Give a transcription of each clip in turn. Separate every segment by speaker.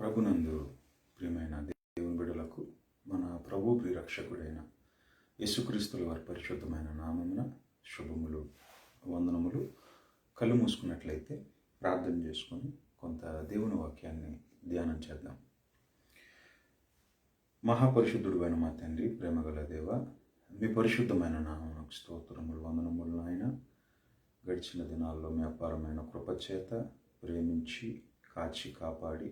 Speaker 1: ప్రభునందు ప్రియమైన దేవుని బిడ్డలకు మన ప్రభు ప్రియరక్షకుడైన యేసుక్రీస్తుల వారి పరిశుద్ధమైన నామమున శుభములు వందనములు. కళ్ళు మూసుకున్నట్లయితే ప్రార్థన చేసుకొని కొంత దేవుని వాక్యాన్ని ధ్యానం చేద్దాం. మహాపరిశుద్ధుడు మా తండ్రి, ప్రేమగల దేవ, మీ పరిశుద్ధమైన నామమునకు స్తోత్రములు వందనములు. నాయన, గడిచిన దినాల్లో మీ అపారమైన కృపచేత ప్రేమించి కాచి కాపాడి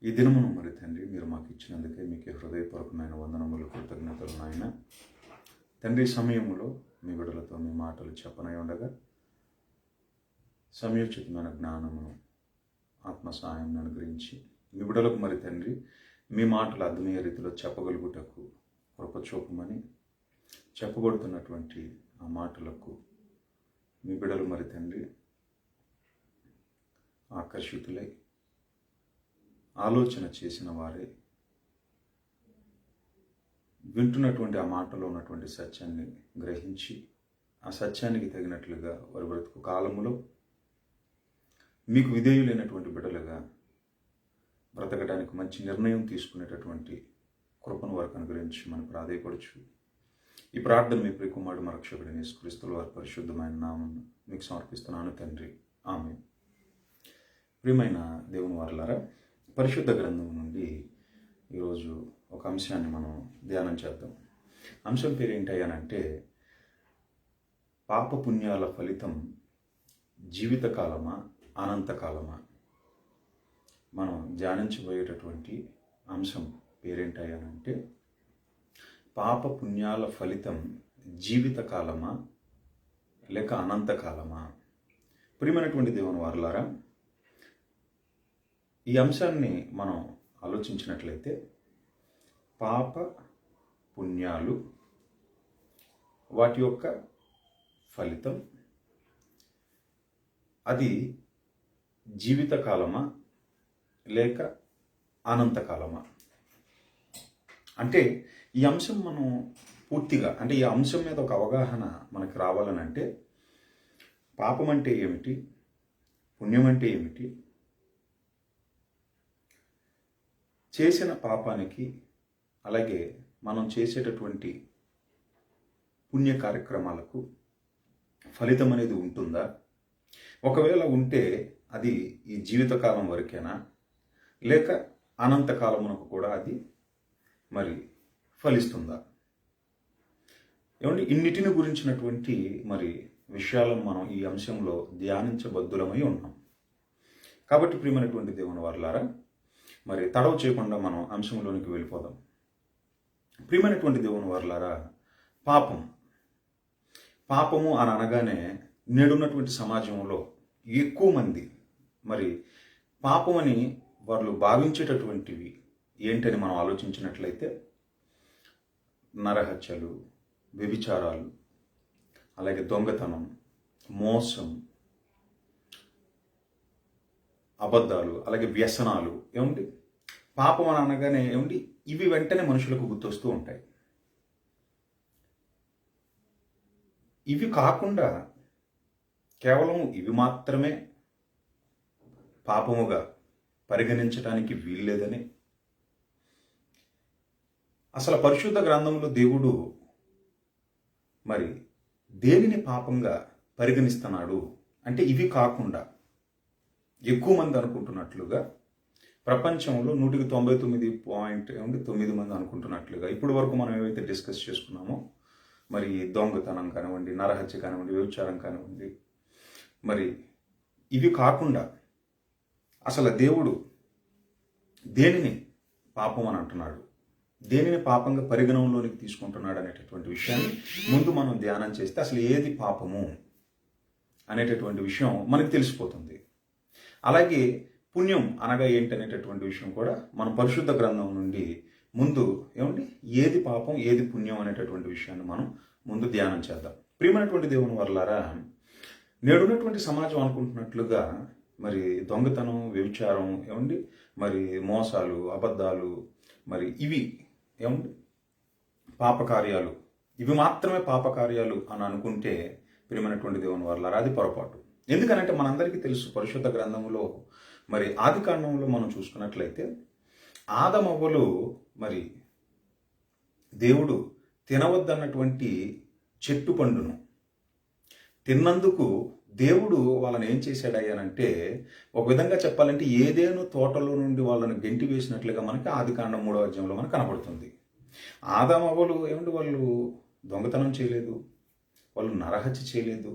Speaker 1: ఈ దినమును మరి తండ్రి మీరు మాకు ఇచ్చినందుకే మీకు హృదయపూర్వకమైన వందనములు, కృతజ్ఞతలు. నాయన తండ్రి, సమయములో మీ బిడ్డలతో మీ మాటలు చెప్పనై ఉండగా సమయోచితమైన జ్ఞానమును ఆత్మ సహాయం అనుగ్రహించి మీ బిడ్డలకు మరి తండ్రి మీ మాటలు అర్థమయ్యే రీతిలో చెప్పగలుగుటకు కృపచూపమని, చెప్పబడుతున్నటువంటి ఆ మాటలకు మీ బిడ్డలు మరి తండ్రి ఆకర్షితులై ఆలోచన చేసిన వారే వింటున్నటువంటి ఆ మాటలో ఉన్నటువంటి సత్యాన్ని గ్రహించి ఆ సత్యానికి తగినట్లుగా వారి బ్రతుకు కాలములో మీకు విధేయులైనటువంటి బిడ్డలుగా బ్రతకడానికి మంచి నిర్ణయం తీసుకునేటటువంటి కృపను వారికి అనుగ్రహించి మనం ప్రాధేయపడచ్చు. ఈ ప్రార్థన మీ ప్రియకుమారుడు మా రక్షకుడైన యేసుక్రీస్తుల వారి పరిశుద్ధమైన నామం మీకు సమర్పిస్తున్నాను తండ్రి, ఆమేన్. ప్రియమైన దేవుని వారలారా, పరిశుద్ధ గ్రంథం నుండి ఈరోజు ఒక అంశాన్ని మనం ధ్యానం చేద్దాం. అంశం పేరు ఏంటయ్యానంటే, పాపపుణ్యాల ఫలితం జీవితకాలమా అనంతకాలమా? మనం ధ్యానించబోయేటటువంటి అంశం పేరేంటయ్యానంటే, పాపపుణ్యాల ఫలితం జీవితకాలమా లేక అనంతకాలమా? ప్రియమైనటువంటి దేవుని వారలారా, ఈ అంశాన్ని మనం ఆలోచించినట్లయితే పాప పుణ్యాలు వాటి యొక్క ఫలితం అది జీవితకాలమా లేక అనంతకాలమా? అంటే ఈ అంశం మనం పూర్తిగా ఈ అంశం మీద ఒక అవగాహన మనకు రావాలనంటే పాపం అంటే ఏమిటి, పుణ్యం అంటే ఏమిటి, చేసిన పాపానికి అలాగే మనం చేసేటటువంటి పుణ్య కార్యక్రమాలకు ఫలితం అనేది ఉంటుందా? ఒకవేళ ఉంటే అది ఈ జీవితకాలం వరకేనా లేక అనంతకాలమునకు కూడా అది మరి ఫలిస్తుందా? ఏమంటే ఇన్నిటిని గురించినటువంటి మరి విషయాలను మనం ఈ అంశంలో ధ్యానించబద్దులమై ఉన్నాం. కాబట్టి ప్రియమైనటువంటి దేవుని వారలారా, మరి తడవ చేయకుండా మనం అంశంలోనికి వెళ్ళిపోదాం. ప్రియమైనటువంటి దేవుని వారలారా, పాపము అని అనగానే నేడున్నటువంటి సమాజంలో ఎక్కువ మంది మరి పాపమని వాళ్ళు భావించేటటువంటివి ఏంటని మనం ఆలోచించినట్లయితే నరహత్యలు, వ్యభిచారాలు, అలాగే దొంగతనం, మోసం, అబద్ధాలు, అలాగే వ్యసనాలు. ఏమండి, పాపం అని అనగానే ఇవి వెంటనే మనుషులకు గుర్తొస్తూ ఉంటాయి. ఇవి కాకుండా కేవలం ఇవి మాత్రమే పాపముగా పరిగణించడానికి వీల్లేదని, అసలు పరిశుద్ధ గ్రంథంలో దేవుడు మరి దేనిని పాపంగా పరిగణిస్తున్నాడు అంటే ఇవి కాకుండా ఎక్కువ మంది అనుకుంటున్నట్లుగా ప్రపంచంలో 99.9 మంది అనుకుంటున్నట్లుగా ఇప్పటి వరకు మనం ఏవైతే డిస్కస్ చేసుకున్నామో మరి దొంగతనం కానివ్వండి, నరహత్య కానివ్వండి, వ్యభిచారం కానివ్వండి, మరి ఇవి కాకుండా అసలు దేవుడు దేనిని పాపం అని అంటున్నాడు, దేనిని పాపంగా పరిగణంలోనికి తీసుకుంటున్నాడు అనేటటువంటి విషయాన్ని ముందు మనం ధ్యానం చేస్తే అసలు ఏది పాపము అనేటటువంటి విషయం మనకు తెలిసిపోతుంది. అలాగే పుణ్యం అనగా ఏంటనేటటువంటి విషయం కూడా మనం పరిశుద్ధ గ్రంథం నుండి ముందు ఏది పాపం ఏది పుణ్యం అనేటటువంటి విషయాన్ని మనం ముందు ధ్యానం చేద్దాం. ప్రియమైనటువంటి దేవుని వరలారా, నేడున్నటువంటి సమాజం అనుకుంటున్నట్లుగా మరి దొంగతనం, వ్యభిచారం, మరి మోసాలు, అబద్ధాలు, మరి ఇవి పాపకార్యాలు, ఇవి మాత్రమే పాపకార్యాలు అని అనుకుంటే ప్రియమైనటువంటి దేవుని వరలారా, అది పొరపాటు. ఎందుకనంటే మనందరికీ తెలుసు పరిశుద్ధ గ్రంథంలో మరి ఆది కాండంలో మనం చూసుకున్నట్లయితే ఆదమవ్వలు మరి దేవుడు తినవద్దన్నటువంటి చెట్టు పండును తిన్నందుకు దేవుడు వాళ్ళని ఏం చేశాడయ్యానంటే, ఒక విధంగా చెప్పాలంటే ఏదేను తోటలో నుండి వాళ్ళని గెంటి వేసినట్లుగా మనకి ఆది కాండం 3వ అధ్యాయంలో మనకు కనబడుతుంది. ఆదామవ్వలు ఏమంటే వాళ్ళు దొంగతనం చేయలేదు, వాళ్ళు నరహత్య చేయలేదు.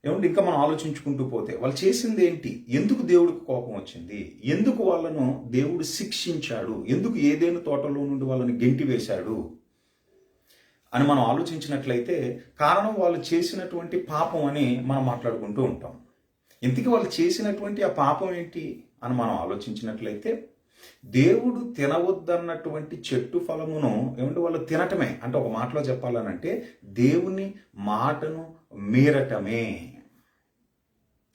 Speaker 1: ఏమంటే ఇంకా మనం ఆలోచించుకుంటూ పోతే వాళ్ళు చేసింది ఏంటి? ఎందుకు దేవుడికి కోపం వచ్చింది? ఎందుకు వాళ్ళను దేవుడు శిక్షించాడు? ఎందుకు ఏదేను తోటలో నుండి వాళ్ళని గెంటి వేశాడు అని మనం ఆలోచించినట్లయితే కారణం వాళ్ళు చేసినటువంటి పాపం అని మనం మాట్లాడుకుంటూ ఉంటాం. ఇంతకీ వాళ్ళు చేసినటువంటి ఆ పాపం ఏంటి అని మనం ఆలోచించినట్లయితే దేవుడు తినవద్దన్నటువంటి చెట్టు ఫలమును ఏమంటే వాళ్ళు తినటమే. అంటే ఒక మాటలో చెప్పాలనంటే దేవుని మాటను మీరటమే.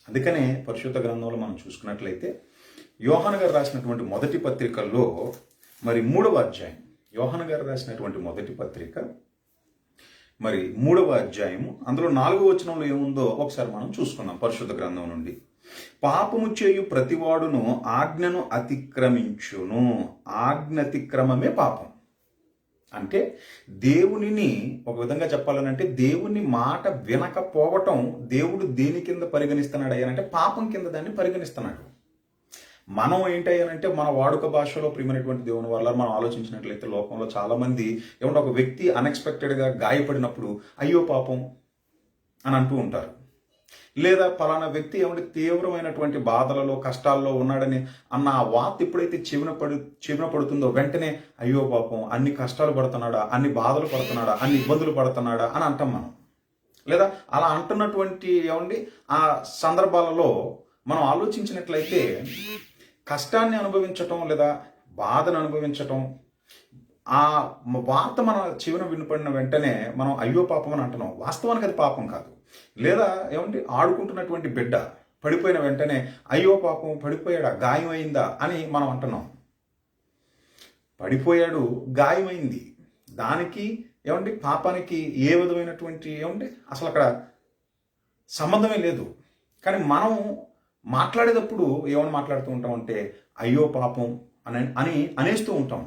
Speaker 1: అందుకనే పరిశుద్ధ గ్రంథంలో మనం చూసుకున్నట్లయితే యోహాను గారు రాసినటువంటి మొదటి పత్రికల్లో మరి 3వ అధ్యాయం, యోహాను గారు రాసినటువంటి మొదటి పత్రిక మరి 3వ అధ్యాయము అందులో 4వ వచనంలో ఏముందో ఒకసారి మనం చూసుకుందాం. పరిశుద్ధ గ్రంథం నుండి, పాపము చేయు ప్రతివాడును ఆజ్ఞను అతిక్రమించును, ఆజ్ఞ అతిక్రమమే పాపం. అంటే దేవునిని ఒక విధంగా చెప్పాలనంటే దేవుని మాట వినకపోవటం దేవుడు దేని కింద పరిగణిస్తున్నాడు అయ్యానంటే పాపం కింద దాన్ని పరిగణిస్తున్నాడు. మనం ఏంటయ్యానంటే మన వాడుక భాషలో ప్రియమైనటువంటి దేవుని వల్ల మనం ఆలోచించినట్లయితే లోకంలో చాలా మంది ఏమంటే ఒక వ్యక్తి అన్ఎక్స్పెక్టెడ్గా గాయపడినప్పుడు అయ్యో పాపం అని అంటూ ఉంటారు. లేదా పలానా వ్యక్తి ఏమంటే తీవ్రమైనటువంటి బాధలలో కష్టాల్లో ఉన్నాడని అన్న ఆ వార్త ఎప్పుడైతే చెవిన పడుతుందో వెంటనే అయ్యో పాపం అన్ని కష్టాలు పడుతున్నాడా, అన్ని బాధలు పడుతున్నాడా, అన్ని ఇబ్బందులు పడుతున్నాడా అని అంటాం మనం. లేదా అలా అంటున్నటువంటి ఏమండి ఆ సందర్భాలలో మనం ఆలోచించినట్లయితే కష్టాన్ని అనుభవించటం లేదా బాధను అనుభవించటం, ఆ వార్త మన చెవిన వినపడిన వెంటనే మనం అయ్యో పాపం అని అంటున్నాం. వాస్తవానికి అది పాపం కాదు. లేదా ఏమంటే ఆడుకుంటున్నటువంటి బిడ్డ పడిపోయిన వెంటనే అయ్యో పాపం పడిపోయాడా, గాయం అయిందా అని మనం అంటున్నాం. పడిపోయాడు, గాయమైంది, దానికి ఏమంటే పాపానికి ఏ విధమైనటువంటి ఏమంటే అసలు అక్కడ సంబంధమే లేదు. కానీ మనం మాట్లాడేటప్పుడు ఏమని మాట్లాడుతూ ఉంటాం అంటే అయ్యో పాపం అని అనేస్తూ ఉంటాం.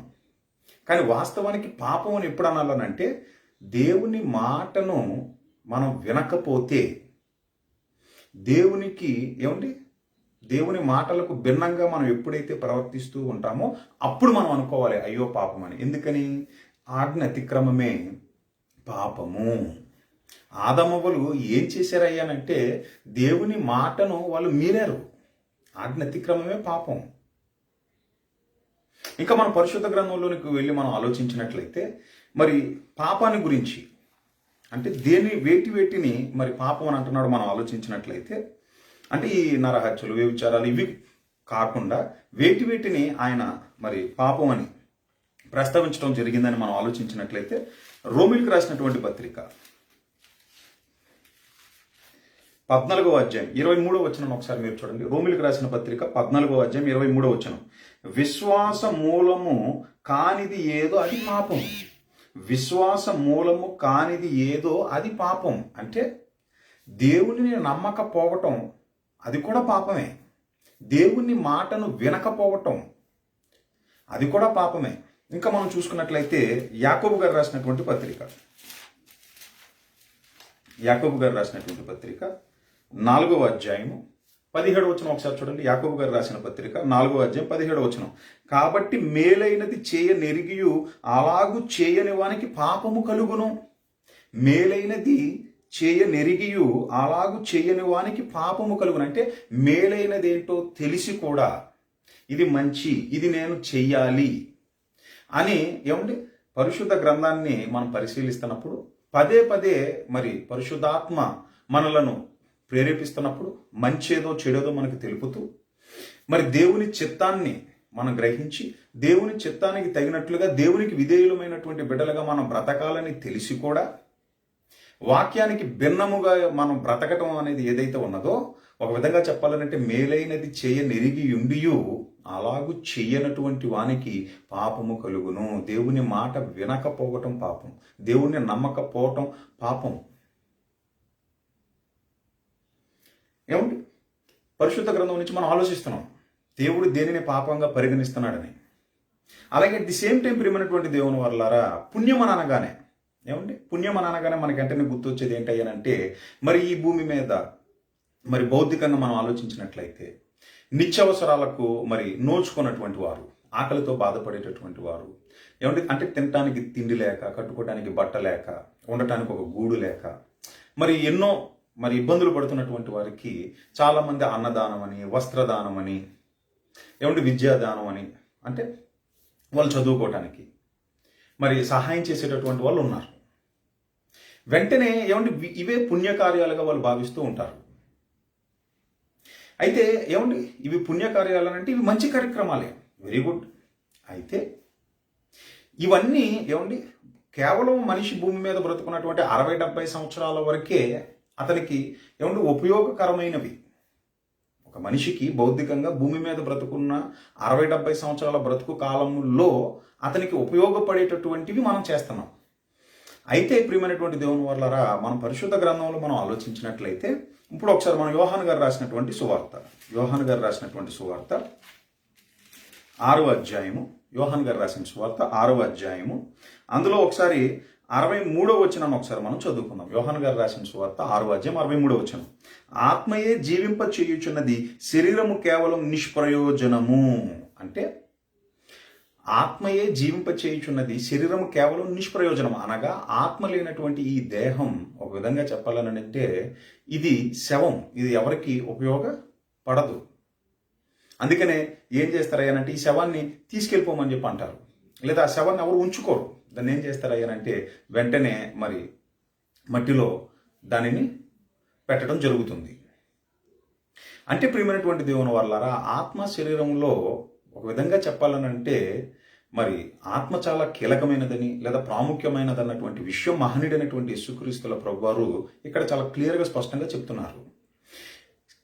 Speaker 1: కానీ వాస్తవానికి పాపం అని ఎప్పుడు అనాలనంటే దేవుని మాటను మనం వినకపోతే, దేవునికి ఏమండి దేవుని మాటలకు భిన్నంగా మనం ఎప్పుడైతే ప్రవర్తిస్తూ ఉంటామో అప్పుడు మనం అనుకోవాలి అయ్యో పాపం అని. ఎందుకని? ఆజ్ఞ అతిక్రమమే పాపము. ఆదమవ్వలు ఏం చేశారయ్యానంటే దేవుని మాటను వాళ్ళు మీరారు. ఆజ్ఞ అతిక్రమమే పాపం. ఇంకా మన పరిశుద్ధ గ్రంథంలోనికి వెళ్ళి మనం ఆలోచించినట్లయితే మరి పాపాన్ని గురించి అంటే వేటిని మరి పాపం అని అంటున్నాడు మనం ఆలోచించినట్లయితే, అంటే ఈ నరహత్యలు, వ్యభిచారాలు ఇవి కాకుండా వేటిని ఆయన మరి పాపం అని ప్రస్తావించడం జరిగిందని మనం ఆలోచించినట్లయితే రోమిలకు రాసినటువంటి పత్రిక 14వ అధ్యాయం 23వ వచనం ఒకసారి మీరు చూడండి. రోమిలకు రాసిన పత్రిక 14వ అధ్యాయం 23వ వచనం, విశ్వాస మూలము కానిది ఏదో అది పాపం. విశ్వాస మూలము కానిది ఏదో అది పాపం. అంటే దేవునిని నమ్మకపోవటం అది కూడా పాపమే. దేవుని మాటను వినకపోవటం అది కూడా పాపమే. ఇంకా మనం చూసుకున్నట్లయితే యాకోబు గారు రాసినటువంటి పత్రిక 4వ అధ్యాయము 17వ వచనం ఒకసారి చూడండి. యాకోబు గారు రాసిన పత్రిక 4వ అధ్యాయం 17వ వచనం, కాబట్టి మేలైనది చేయనెరిగియు అలాగు చేయని వానికి పాపము కలుగును. మేలైనది చేయనెరిగియు అలాగు చేయని వానికి పాపము కలుగును. అంటే మేలైనది ఏంటో తెలిసి కూడా ఇది మంచి, ఇది నేను చెయ్యాలి అని ఏమండి పరిశుద్ధ గ్రంథాన్ని మనం పరిశీలిస్తున్నప్పుడు పదే మరి పరిశుద్ధాత్మ మనలను ప్రేరేపిస్తున్నప్పుడు మంచేదో చెడేదో మనకు తెలుపుతూ మరి దేవుని చిత్తాన్ని మనం గ్రహించి దేవుని చిత్తానికి తగినట్లుగా దేవునికి విధేయులమైనటువంటి బిడ్డలుగా మనం బ్రతకాలని తెలిసి కూడా వాక్యానికి భిన్నముగా మనం బ్రతకటం అనేది ఏదైతే ఉన్నదో, ఒక విధంగా చెప్పాలంటే మేలైనది చేయనెరిగి ఉండియు అలాగూ చెయ్యనటువంటి వానికి పాపము కలుగును. దేవుని మాట వినకపోవటం పాపం, దేవుని నమ్మకపోవటం పాపం. ఏమండి పరిశుద్ధ గ్రంథం నుంచి మనం ఆలోచిస్తున్నాం దేవుడు దేనిని పాపంగా పరిగణిస్తున్నాడని. అలాగే అట్ ది సేమ్ టైం ప్రియమైనటువంటి దేవుని వల్లారా, పుణ్యం అని అనగానే ఏమండి, పుణ్యం అని అనగానే మనకి వెంటనే గుర్తొచ్చేది ఏంటయ్యానంటే, మరి ఈ భూమి మీద మరి బౌద్ధికంగా మనం ఆలోచించినట్లయితే నిత్యావసరాలకు మరి నోచుకున్నటువంటి వారు, ఆకలితో బాధపడేటటువంటి వారు, ఏమంటే అంటే తినటానికి తిండి లేక, కట్టుకోవడానికి బట్ట లేక, ఉండటానికి ఒక గూడు లేక, మరి ఎన్నో మరి ఇబ్బందులు పడుతున్నటువంటి వారికి చాలామంది అన్నదానం అని, వస్త్రదానం అని, ఏమంటే విద్యాదానం అని, అంటే వాళ్ళు చదువుకోవటానికి మరి సహాయం చేసేటటువంటి వాళ్ళు ఉన్నారు. వెంటనే ఏమంటే ఇవే పుణ్యకార్యాలుగా వాళ్ళు భావిస్తూ ఉంటారు. అయితే ఏమండి, ఇవి పుణ్యకార్యాలు అంటే ఇవి మంచి కార్యక్రమాలే, వెరీ గుడ్. అయితే ఇవన్నీ ఏమండి కేవలం మనిషి భూమి మీద బ్రతుకున్నటువంటి 60-70 సంవత్సరాల వరకే అతనికి ఏమంటే ఉపయోగకరమైనవి. ఒక మనిషికి బౌద్ధికంగా భూమి మీద బ్రతుకున్న 60-70 సంవత్సరాల బ్రతుకు కాలంలో అతనికి ఉపయోగపడేటటువంటివి మనం చేస్తున్నాం. అయితే ప్రియమైనటువంటి దేవుని వల్లరా, మనం పరిశుద్ధ గ్రంథంలో మనం ఆలోచించినట్లయితే, ఇప్పుడు ఒకసారి మనం యోహాను గారు రాసినటువంటి సువార్త 6వ అధ్యాయము, యోహాను గారు రాసిన సువార్త 6వ అధ్యాయము, అందులో ఒకసారి 63వ వచనాన్ని ఒకసారి మనం చదువుకుందాం. యోహాను గారు రాసిన సువార్త 6వ అధ్యాయం 63వ వచనం. ఆత్మయే జీవింప చేయుచున్నది, శరీరము కేవలం నిష్ప్రయోజనము. అంటే ఆత్మయే జీవింప చేయుచున్నది, శరీరము కేవలం నిష్ప్రయోజనం. అనగా ఆత్మ లేనటువంటి ఈ దేహం ఒక విధంగా చెప్పాలని అంటే ఇది శవం, ఇది ఎవరికి ఉపయోగపడదు. అందుకనే ఏం చేస్తారయ్యానంటే, ఈ శవాన్ని తీసుకెళ్ళిపోమని చెప్పి అంటారు, లేదా ఆ శవాన్ని ఎవరు ఉంచుకోరు. దాన్ని ఏం చేస్తారయ్యానంటే వెంటనే మరి మట్టిలో దానిని పెట్టడం జరుగుతుంది. అంటే ప్రియమైనటువంటి దేవుని వల్లారా, ఆత్మ శరీరంలో ఒక విధంగా చెప్పాలనంటే మరి ఆత్మ చాలా కీలకమైనదని లేదా ప్రాముఖ్యమైనది అన్నటువంటి విషయం మహనీయుడైనటువంటి యేసుక్రీస్తుల ప్రభువారు ఇక్కడ చాలా క్లియర్గా స్పష్టంగా చెప్తున్నారు.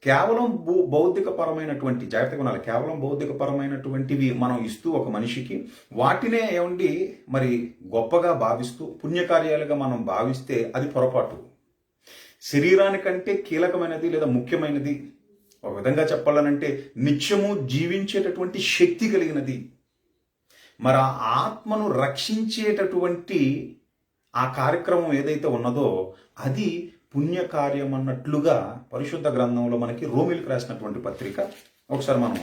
Speaker 1: కేవలం బౌద్ధికపరమైనటువంటి జాగ్రత్తగా ఉండాలి, కేవలం బౌద్ధికపరమైనటువంటివి మనం ఇస్తూ ఒక మనిషికి వాటినే ఏమండి మరి గొప్పగా భావిస్తూ పుణ్యకార్యాలుగా మనం భావిస్తే అది పొరపాటు. శరీరానికంటే కీలకమైనది లేదా ముఖ్యమైనది, ఒక విధంగా చెప్పాలనంటే నిత్యము జీవించేటటువంటి శక్తి కలిగినది, మరి ఆ ఆత్మను రక్షించేటటువంటి ఆ కార్యక్రమం ఏదైతే ఉన్నదో అది పుణ్యకార్యం అన్నట్లుగా పరిశుద్ధ గ్రంథంలో మనకి రోమిలకు రాసినటువంటి పత్రిక ఒకసారి మనం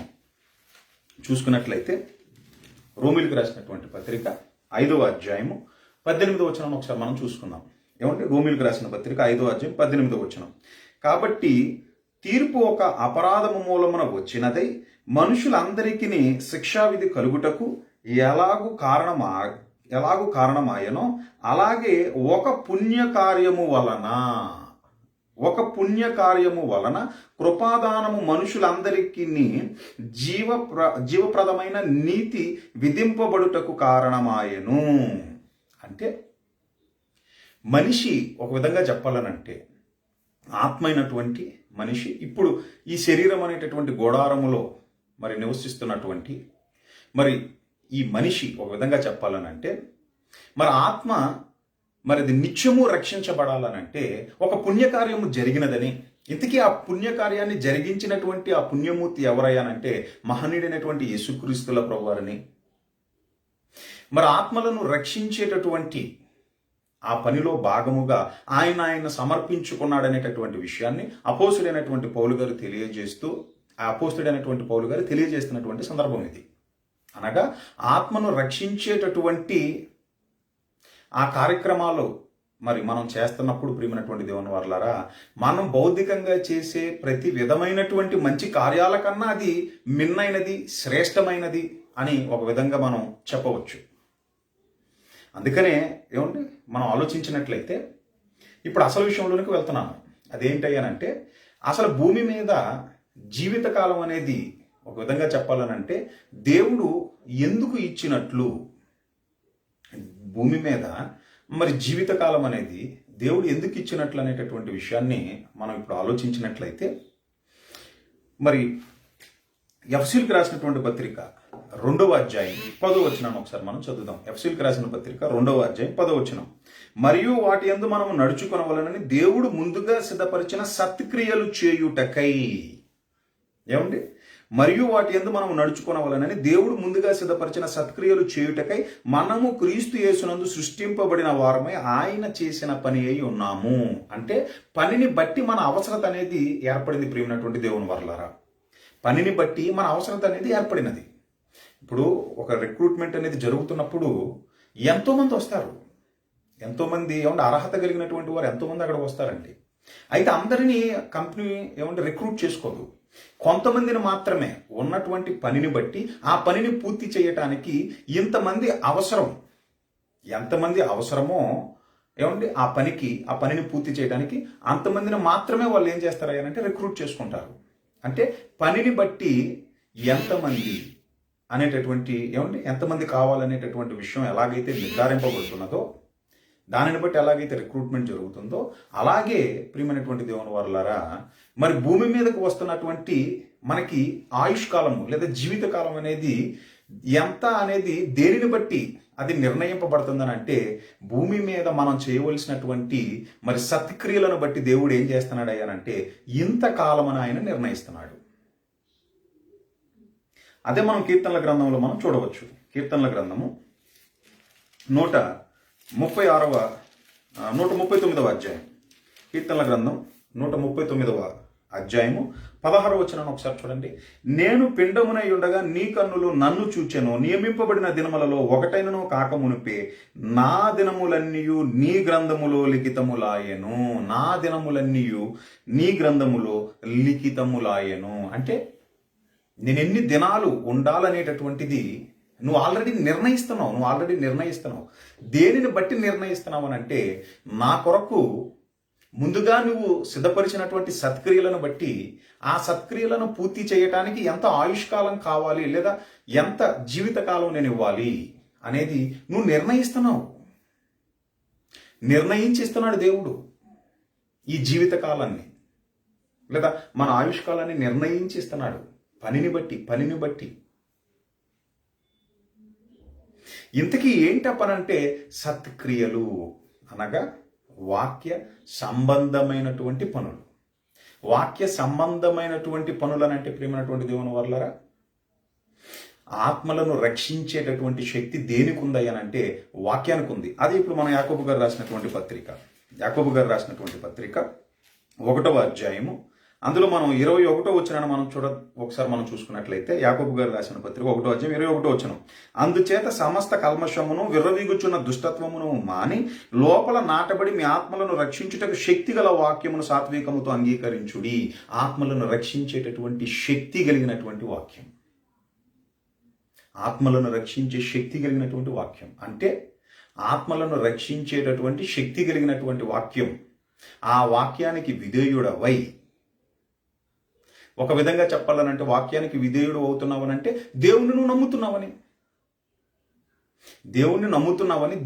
Speaker 1: చూసుకున్నట్లయితే, రోమిలకు రాసినటువంటి పత్రిక 5వ అధ్యాయము 18వ వచనం ఒకసారి మనం చూసుకుందాం. ఏమంటే రోమిలకు రాసిన పత్రిక 5వ అధ్యాయం 18వ వచనం. కాబట్టి తీర్పు ఒక అపరాధము మూలమున వచ్చినదై మనుషులందరికీ శిక్షావిధి కలుగుటకు ఎలాగు కారణమాయనో అలాగే ఒక పుణ్యకార్యము వలన కృపాదానము మనుషులందరికీ జీవప్రదమైన నీతి విధింపబడుటకు కారణమాయను. అంటే మనిషి ఒక విధంగా చెప్పాలనంటే, ఆత్మ అయినటువంటి మనిషి ఇప్పుడు ఈ శరీరం అనేటటువంటి గోడారములో మరి నివసిస్తున్నటువంటి మరి ఈ మనిషి ఒక విధంగా చెప్పాలనంటే, మరి ఆత్మ మరి అది నిత్యము రక్షించబడాలనంటే ఒక పుణ్యకార్యము జరిగినదని. ఇంతకీ ఆ పుణ్యకార్యాన్ని జరిగించినటువంటి ఆ పుణ్యమూర్తి ఎవరయ్యానంటే మహనీయుడైనటువంటి యేసుక్రీస్తుల ప్రభువారిని. మరి ఆత్మలను రక్షించేటటువంటి ఆ పనిలో భాగముగా ఆయన సమర్పించుకున్నాడనేటటువంటి విషయాన్ని అపోస్తుడైనటువంటి పౌలు గారు తెలియజేస్తున్నటువంటి సందర్భం ఇది. అనగా ఆత్మను రక్షించేటటువంటి ఆ కార్యక్రమాలు మరి మనం చేస్తున్నప్పుడు ప్రియమైనటువంటి దేవుని వారలారా, మనం బౌద్ధికంగా చేసే ప్రతి విధమైనటువంటి మంచి కార్యాల కన్నా అది మిన్నైనది, శ్రేష్టమైనది అని ఒక విధంగా మనం చెప్పవచ్చు. అందుకనే ఏమండి మనం ఆలోచించినట్లయితే ఇప్పుడు అసలు విషయంలోనికి వెళ్తున్నాను. అదేంటయ్యానంటే, అసలు భూమి మీద జీవితకాలం అనేది ఒక విధంగా చెప్పాలనంటే దేవుడు ఎందుకు ఇచ్చినట్లు, భూమి మీద మరి జీవితకాలం అనేది దేవుడు ఎందుకు ఇచ్చినట్లు అనేటటువంటి విషయాన్ని మనం ఇప్పుడు ఆలోచించినట్లయితే, మరి ఎఫెసీయులకు రాసినటువంటి పత్రిక 2వ అధ్యాయం 10వ వచనాన్ని ఒకసారి మనం చదువుదాం. ఎఫెసీయులకు రాసిన పత్రిక 2వ అధ్యాయం 10వ వచనం. మరియు వాటి యందు మనము నడుచుకొనవలెనని దేవుడు ముందుగా సిద్ధపరిచిన సత్క్రియలు చేయుటకై. ఏమండి? మరియు వాటి యందు మనం నడుచుకొనవలెనని దేవుడు ముందుగా సిద్ధపరిచిన సత్క్రియలు చేయుటకై మనము క్రీస్తు యేసునందు సృష్టింపబడిన వారమై ఆయన చేసిన పని అయి ఉన్నాము. అంటే పనిని బట్టి మన అవసరత అనేది ఏర్పడింది ప్రియమైనటువంటి దేవుని వర్లారా. పనిని బట్టి మన అవసరత అనేది ఏర్పడినది. ఇప్పుడు ఒక రిక్రూట్మెంట్ అనేది జరుగుతున్నప్పుడు ఎంతోమంది వస్తారు. ఎంతోమంది ఏమంటే అర్హత కలిగినటువంటి వారు ఎంతోమంది అక్కడ వస్తారండి. అయితే అందరినీ కంపెనీ ఏమంటే రిక్రూట్ చేసుకోదు. కొంతమందిని మాత్రమే ఉన్నటువంటి పనిని బట్టి ఆ పనిని పూర్తి చేయటానికి ఇంతమంది అవసరం, ఎంతమంది అవసరమో ఏమండి ఆ పనిని పూర్తి చేయడానికి అంతమందిని మాత్రమే వాళ్ళు ఏం చేస్తారు అంటే రిక్రూట్ చేసుకుంటారు. అంటే పనిని బట్టి ఎంతమంది అనేటటువంటి ఏమండి ఎంతమంది కావాలనేటటువంటి విషయం ఎలాగైతే నిర్ధారింపబడుతున్నదో, దానిని బట్టి ఎలాగైతే రిక్రూట్మెంట్ జరుగుతుందో, అలాగే ప్రియమైనటువంటి దేవుని వారలారా మరి భూమి మీదకు వస్తున్నటువంటి మనకి ఆయుష్కాలము లేదా జీవితకాలం అనేది ఎంత అనేది దేనిని బట్టి అది నిర్ణయింపబడుతుందని అంటే భూమి మీద మనం చేయవలసినటువంటి మరి సత్క్రియలను బట్టి దేవుడు ఏం చేస్తున్నాడు అయ్యానంటే ఇంతకాలం అని ఆయన నిర్ణయిస్తున్నాడు. అదే మనం కీర్తనల గ్రంథంలో మనం చూడవచ్చు. కీర్తనల గ్రంథము 139వ అధ్యాయం. కీర్తనల గ్రంథం 139వ అధ్యాయము 16వ వచనాన్ని ఒకసారి చూడండి. నేను పిండమునై ఉండగా నీ కన్నులు నన్ను చూచెను, నియమింపబడిన దినములలో ఒకటైనను కాకమునిపే నా దినములన్నీయు నీ గ్రంథములో లిఖితములాయెను. నా దినములన్నీయు నీ గ్రంథములో లిఖితములాయెను అంటే నేను ఎన్ని దినాలు ఉండాలనేటటువంటిది నువ్వు ఆల్రెడీ నిర్ణయిస్తున్నావు. దేనిని బట్టి నిర్ణయిస్తున్నావు అని అంటే నా కొరకు ముందుగా నువ్వు సిద్ధపరిచినటువంటి సత్క్రియలను బట్టి ఆ సత్క్రియలను పూర్తి చేయటానికి ఎంత ఆయుష్కాలం కావాలి లేదా ఎంత జీవితకాలం నేను ఇవ్వాలి అనేది నువ్వు నిర్ణయించిస్తున్నాడు దేవుడు. ఈ జీవితకాలాన్ని లేదా మన ఆయుష్కాలాన్ని నిర్ణయించిస్తున్నాడు పనిని బట్టి. ఇంతకీ ఏంట పనంటే సత్క్రియలు అనగా వాక్య సంబంధమైనటువంటి పనులు. వాక్య సంబంధమైనటువంటి పనులనంటే ప్రియమైనటువంటి దేవుని వర్లారా ఆత్మలను రక్షించేటటువంటి శక్తి దేనికి ఉందయ్యానంటే వాక్యానికి ఉంది. అది ఇప్పుడు మన యాకోబు గారు రాసినటువంటి పత్రిక 1వ అధ్యాయము అందులో మనం 21వ వచనాన్ని మనం చూసుకున్నట్లయితే యాకోబు గారు రాసిన పత్రిక 1వ అధ్యాయం 21వ వచనం. అందుచేత సమస్త కల్మషమును విర్రవీగుచున్న దుష్టత్వమును మాని లోపల నాటబడి మీ ఆత్మలను రక్షించుటకు శక్తిగల వాక్యమును సాత్వికముతో అంగీకరించుడి. ఆత్మలను రక్షించేటటువంటి శక్తి కలిగినటువంటి వాక్యం, ఆత్మలను రక్షించే శక్తి కలిగినటువంటి వాక్యం అంటే ఆత్మలను రక్షించేటటువంటి శక్తి కలిగినటువంటి వాక్యం. ఆ వాక్యానికి విధేయుడవై, ఒక విధంగా చెప్పాలనంటే వాక్యానికి విధేయుడు అవుతున్నావనంటే దేవుణ్ణి నువ్వు నమ్ముతున్నావని,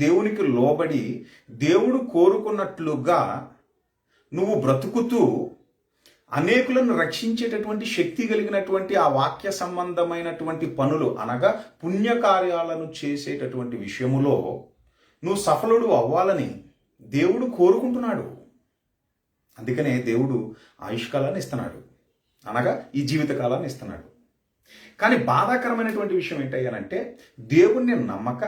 Speaker 1: దేవునికి లోబడి దేవుడు కోరుకున్నట్లుగా నువ్వు బ్రతుకుతూ అనేకులను రక్షించేటటువంటి శక్తి కలిగినటువంటి ఆ వాక్య సంబంధమైనటువంటి పనులు అనగా పుణ్యకార్యాలను చేసేటటువంటి విషయములో నువ్వు సఫలుడు అవ్వాలని దేవుడు కోరుకుంటున్నాడు. అందుకనే దేవుడు ఆయుష్కాలాన్ని ఇస్తున్నాడు, అనగా ఈ జీవితకాలాన్ని ఇస్తున్నాడు. కానీ బాధాకరమైనటువంటి విషయం ఏంటయ్యానంటే దేవుణ్ణి నమ్మక,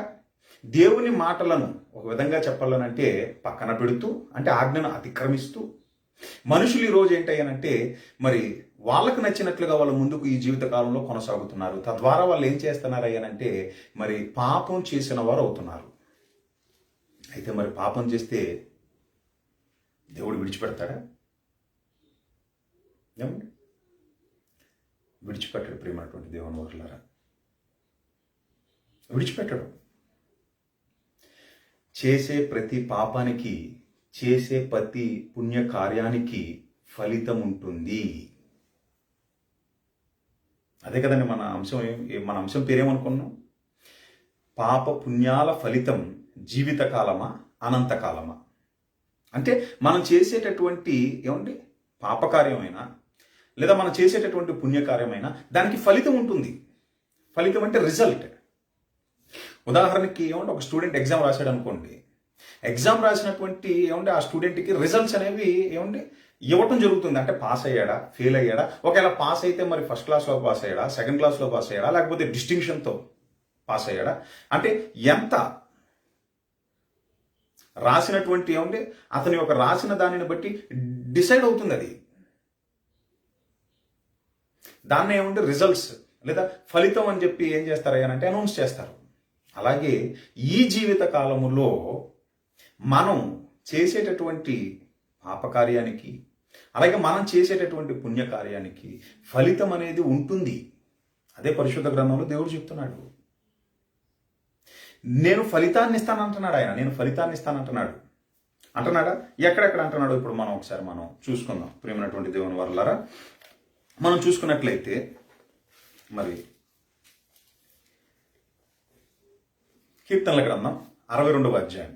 Speaker 1: దేవుని మాటలను ఒక విధంగా చెప్పాలనంటే పక్కన పెడుతూ, అంటే ఆజ్ఞను అతిక్రమిస్తూ మనుషులు ఈరోజు ఏంటయ్యానంటే మరి వాళ్ళకు నచ్చినట్లుగా వాళ్ళ ముందుకు ఈ జీవితకాలంలో కొనసాగుతున్నారు. తద్వారా వాళ్ళు ఏం చేస్తున్నారయ్యానంటే మరి పాపం చేసిన వారు అవుతున్నారు. అయితే మరి పాపం చేస్తే దేవుడు విడిచిపెడతాడా? ఏమండి? విడిచిపెట్టడు ప్రియమైనటువంటి దేవుని వర్లారా, విడిచిపెట్టడు. చేసే ప్రతి పాపానికి, చేసే ప్రతి పుణ్యకార్యానికి ఫలితం ఉంటుంది. అదే కదండి మన అంశం పేరేమనుకున్నాం? పాప పుణ్యాల ఫలితం జీవితకాలమా అనంతకాలమా? అంటే మనం చేసేటటువంటి ఏమండి పాపకార్యమైనా లేదా మనం చేసేటటువంటి పుణ్యకార్యమైనా దానికి ఫలితం ఉంటుంది. ఫలితం అంటే రిజల్ట్. ఉదాహరణకి ఏమంటే ఒక స్టూడెంట్ ఎగ్జామ్ రాశాడు అనుకోండి, ఎగ్జామ్ రాసినటువంటి ఏమంటే ఆ స్టూడెంట్కి రిజల్ట్స్ అనేవి ఏమంటే ఇవ్వటం జరుగుతుంది. అంటే పాస్ అయ్యాడా, ఫెయిల్ అయ్యాడా, ఒకవేళ పాస్ అయితే మరి ఫస్ట్ క్లాస్లో పాస్ అయ్యాడా, సెకండ్ క్లాస్లో పాస్ అయ్యాడా, లేకపోతే డిస్టింక్షన్తో పాస్ అయ్యాడా, అంటే ఎంత రాసినటువంటి ఏమంటే అతని యొక్క రాసిన దానిని బట్టి డిసైడ్ అవుతుంది. అది దాన్ని ఏమంటే రిజల్ట్స్ లేదా ఫలితం అని చెప్పి ఏం చేస్తారు అంటే అనౌన్స్ చేస్తారు. అలాగే ఈ జీవిత కాలములో మనం చేసేటటువంటి పాపకార్యానికి అలాగే మనం చేసేటటువంటి పుణ్యకార్యానికి ఫలితం అనేది ఉంటుంది. అదే పరిశుద్ధ గ్రంథంలో దేవుడు చెప్తున్నాడు. నేను ఫలితాన్ని ఇస్తానంటున్నాడు ఆయన. నేను ఫలితాన్ని ఇస్తానంటున్నాడు. అంటున్నాడా? ఎక్కడెక్కడ అంటున్నాడు? ఇప్పుడు మనం ఒకసారి చూసుకుందాం. ప్రియమైనటువంటి దేవుని వారలారా, మనం చూసుకున్నట్లయితే మరి కీర్తనల గ్రంథం 62వ అధ్యాయం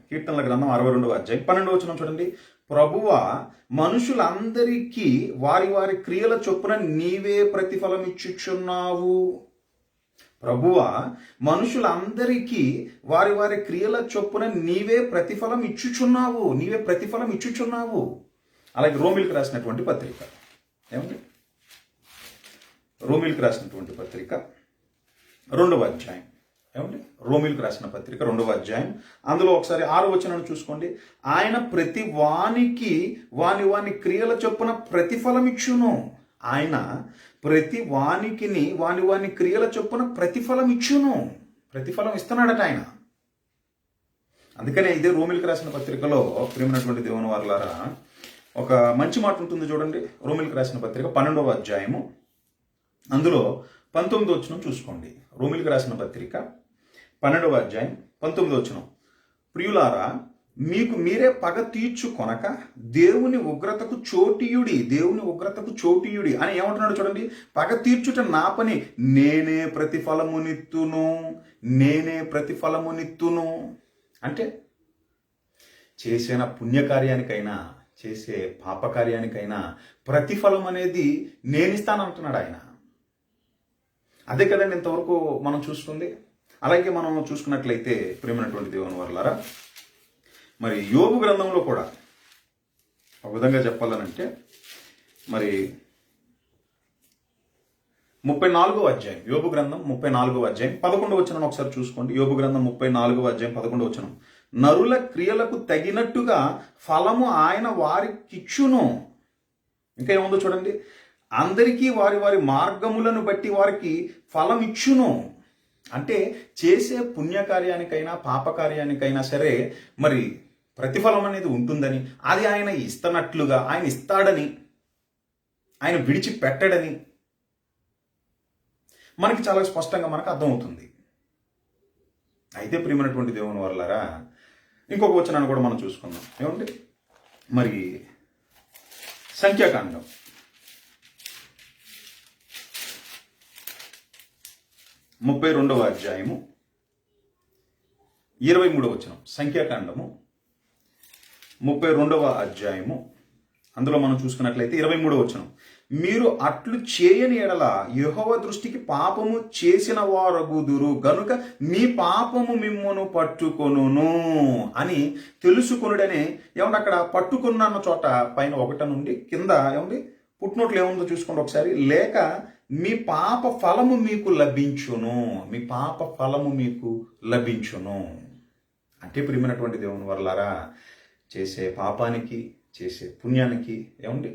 Speaker 1: 12వ వచనం చూడండి. ప్రభువా, మనుషులందరికీ వారి వారి క్రియల చొప్పున నీవే ప్రతిఫలం ఇచ్చుచున్నావు. ప్రభువా, మనుషులందరికీ వారి వారి క్రియల చొప్పున నీవే ప్రతిఫలం ఇచ్చుచున్నావు. అలాగే రోమిల్కి రాసినటువంటి పత్రిక ఏమండి? రోమిల్కి రాసినటువంటి పత్రిక 2వ అధ్యాయం ఏమండి? రోమిల్కి రాసిన పత్రిక 2వ అధ్యాయం అందులో ఒకసారి 6వ వచనాన్ని చూసుకోండి. ఆయన ప్రతి వానికి వాని క్రియల చొప్పున ప్రతిఫలం ఇచ్చును. ఆయన ప్రతి వానికి వాని క్రియల చొప్పున ప్రతిఫలం ఇచ్చును. ప్రతిఫలం ఇస్తున్నాడట ఆయన. అందుకనే ఇదే రోమిల్కి రాసిన పత్రికలో ప్రియమైనటువంటి దేవుని వారలారా ఒక మంచి మాట ఉంటుంది చూడండి. రోమిల్కి రాసిన పత్రిక 12వ అధ్యాయము అందులో 19వ వచనం చూసుకోండి. రోమిల్కి రాసిన పత్రిక 12వ అధ్యాయం 19వ వచనం. ప్రియులారా, మీకు మీరే పగ తీర్చుకొనక దేవుని ఉగ్రతకు చోటీయుడి అని ఏమంటున్నాడు చూడండి. పగ తీర్చుట నా పని, నేనే ప్రతిఫలమునిత్తును. అంటే చేసిన పుణ్యకార్యానికైనా చేసే పాపకార్యానికైనా ప్రతిఫలం అనేది నేనిస్తానంటున్నాడు ఆయన. అదే కదండి ఇంతవరకు మనం చూసుకుంది. అలాగే మనం చూసుకున్నట్లయితే ప్రియమైనటువంటి దేవుని వారలారా మరి యోబు గ్రంథంలో కూడా ఒక విధంగా చెప్పాలనంటే మరి 34వ అధ్యాయం యోబు గ్రంథం 34వ అధ్యాయం 11వ వచనం ఒకసారి చూసుకోండి. యోబు గ్రంథం 34వ అధ్యాయం 11వ వచనం. నరుల క్రియలకు తగినట్టుగా ఫలము ఆయన వారికిచ్చును. ఇంకా ఏముందో చూడండి. అందరికీ వారి వారి మార్గములను బట్టి వారికి ఫలం ఇచ్చును. అంటే చేసే పుణ్యకార్యానికైనా పాపకార్యానికైనా సరే మరి ప్రతిఫలం అనేది ఉంటుందని, అది ఆయన ఇస్తున్నట్లుగా, ఆయన ఇస్తాడని, ఆయన విడిచిపెట్టడని మనకి చాలా స్పష్టంగా మనకు అర్థమవుతుంది. అయితే ప్రియమైనటువంటి దేవుని వారలారా ఇంకొక వచనాన్ని కూడా మనం చూసుకుందాం. ఏమంటే మరి సంఖ్యాకాండం 32వ అధ్యాయము 23వ వచనం. సంఖ్యాకాండము 32వ అధ్యాయము అందులో మనం చూసుకున్నట్లయితే 23వ వచనం. మీరు అట్లు చేయని ఎడల యెహోవా దృష్టికి పాపము చేసిన వారగుదురు గనుక మీ పాపము మిమ్మును పట్టుకొనును అని తెలుసుకొనుడనే. ఏమంటే అక్కడ పట్టుకున్న చోట పైన 1 నుండి కింద ఏమండి పుట్టినోట్లు ఏముందో చూసుకోండి ఒకసారి. లేక మీ పాప ఫలము మీకు లభించును. అంటే ప్రియమైనటువంటి దేవుని వరలారా చేసే పాపానికి చేసే పుణ్యానికి ఏమండి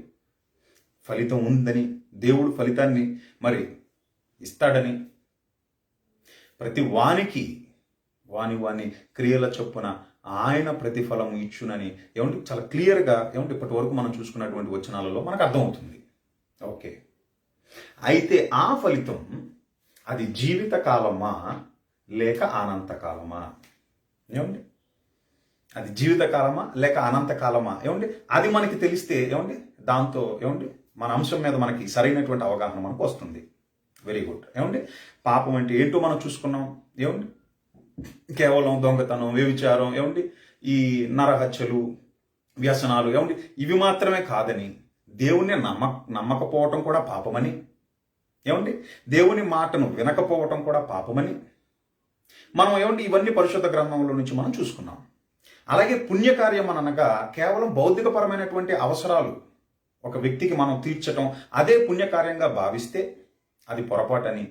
Speaker 1: ఫలితం ఉందని, దేవుడు ఫలితాన్ని మరి ఇస్తాడని, ప్రతి వానికి వాని క్రియల చొప్పున ఆయన ప్రతిఫలం ఇచ్చునని ఏమంటే చాలా క్లియర్గా ఏమంటే ఇప్పటి వరకు మనం చూసుకున్నటువంటి వచనాలలో మనకు అర్థమవుతుంది. ఓకే, అయితే ఆ ఫలితం అది జీవితకాలమా లేక అనంతకాలమా? ఏమండి అది జీవితకాలమా లేక అనంతకాలమా? ఏమండి అది మనకి తెలిస్తే ఏమండి దాంతో ఏమండి మన అంశం మీద మనకి సరైనటువంటి అవగాహన మనకు వస్తుంది. Very good. ఏమండి పాపం అంటే ఏంటో మనం చూసుకున్నాం. ఏమండి కేవలం దొంగతనం, వ్యభిచారం, ఏమండి ఈ నరహత్యలు, వ్యసనాలు, ఏమండి ఇవి మాత్రమే కాదని, దేవుణ్ణి నమ్మకపోవటం కూడా పాపమని, ఏమండి దేవుని మాటను వినకపోవటం కూడా పాపమని మనం ఏమండి ఇవన్నీ పరిశుద్ధ గ్రంథంలో నుంచి మనం చూసుకున్నాం. అలాగే పుణ్యకార్యం అనగా కేవలం భౌతికపరమైనటువంటి అవసరాలు, ఒక వ్యక్తికి మనం తీర్చటం అదే పుణ్యకార్యంగా భావిస్తే అది పొరపాటని,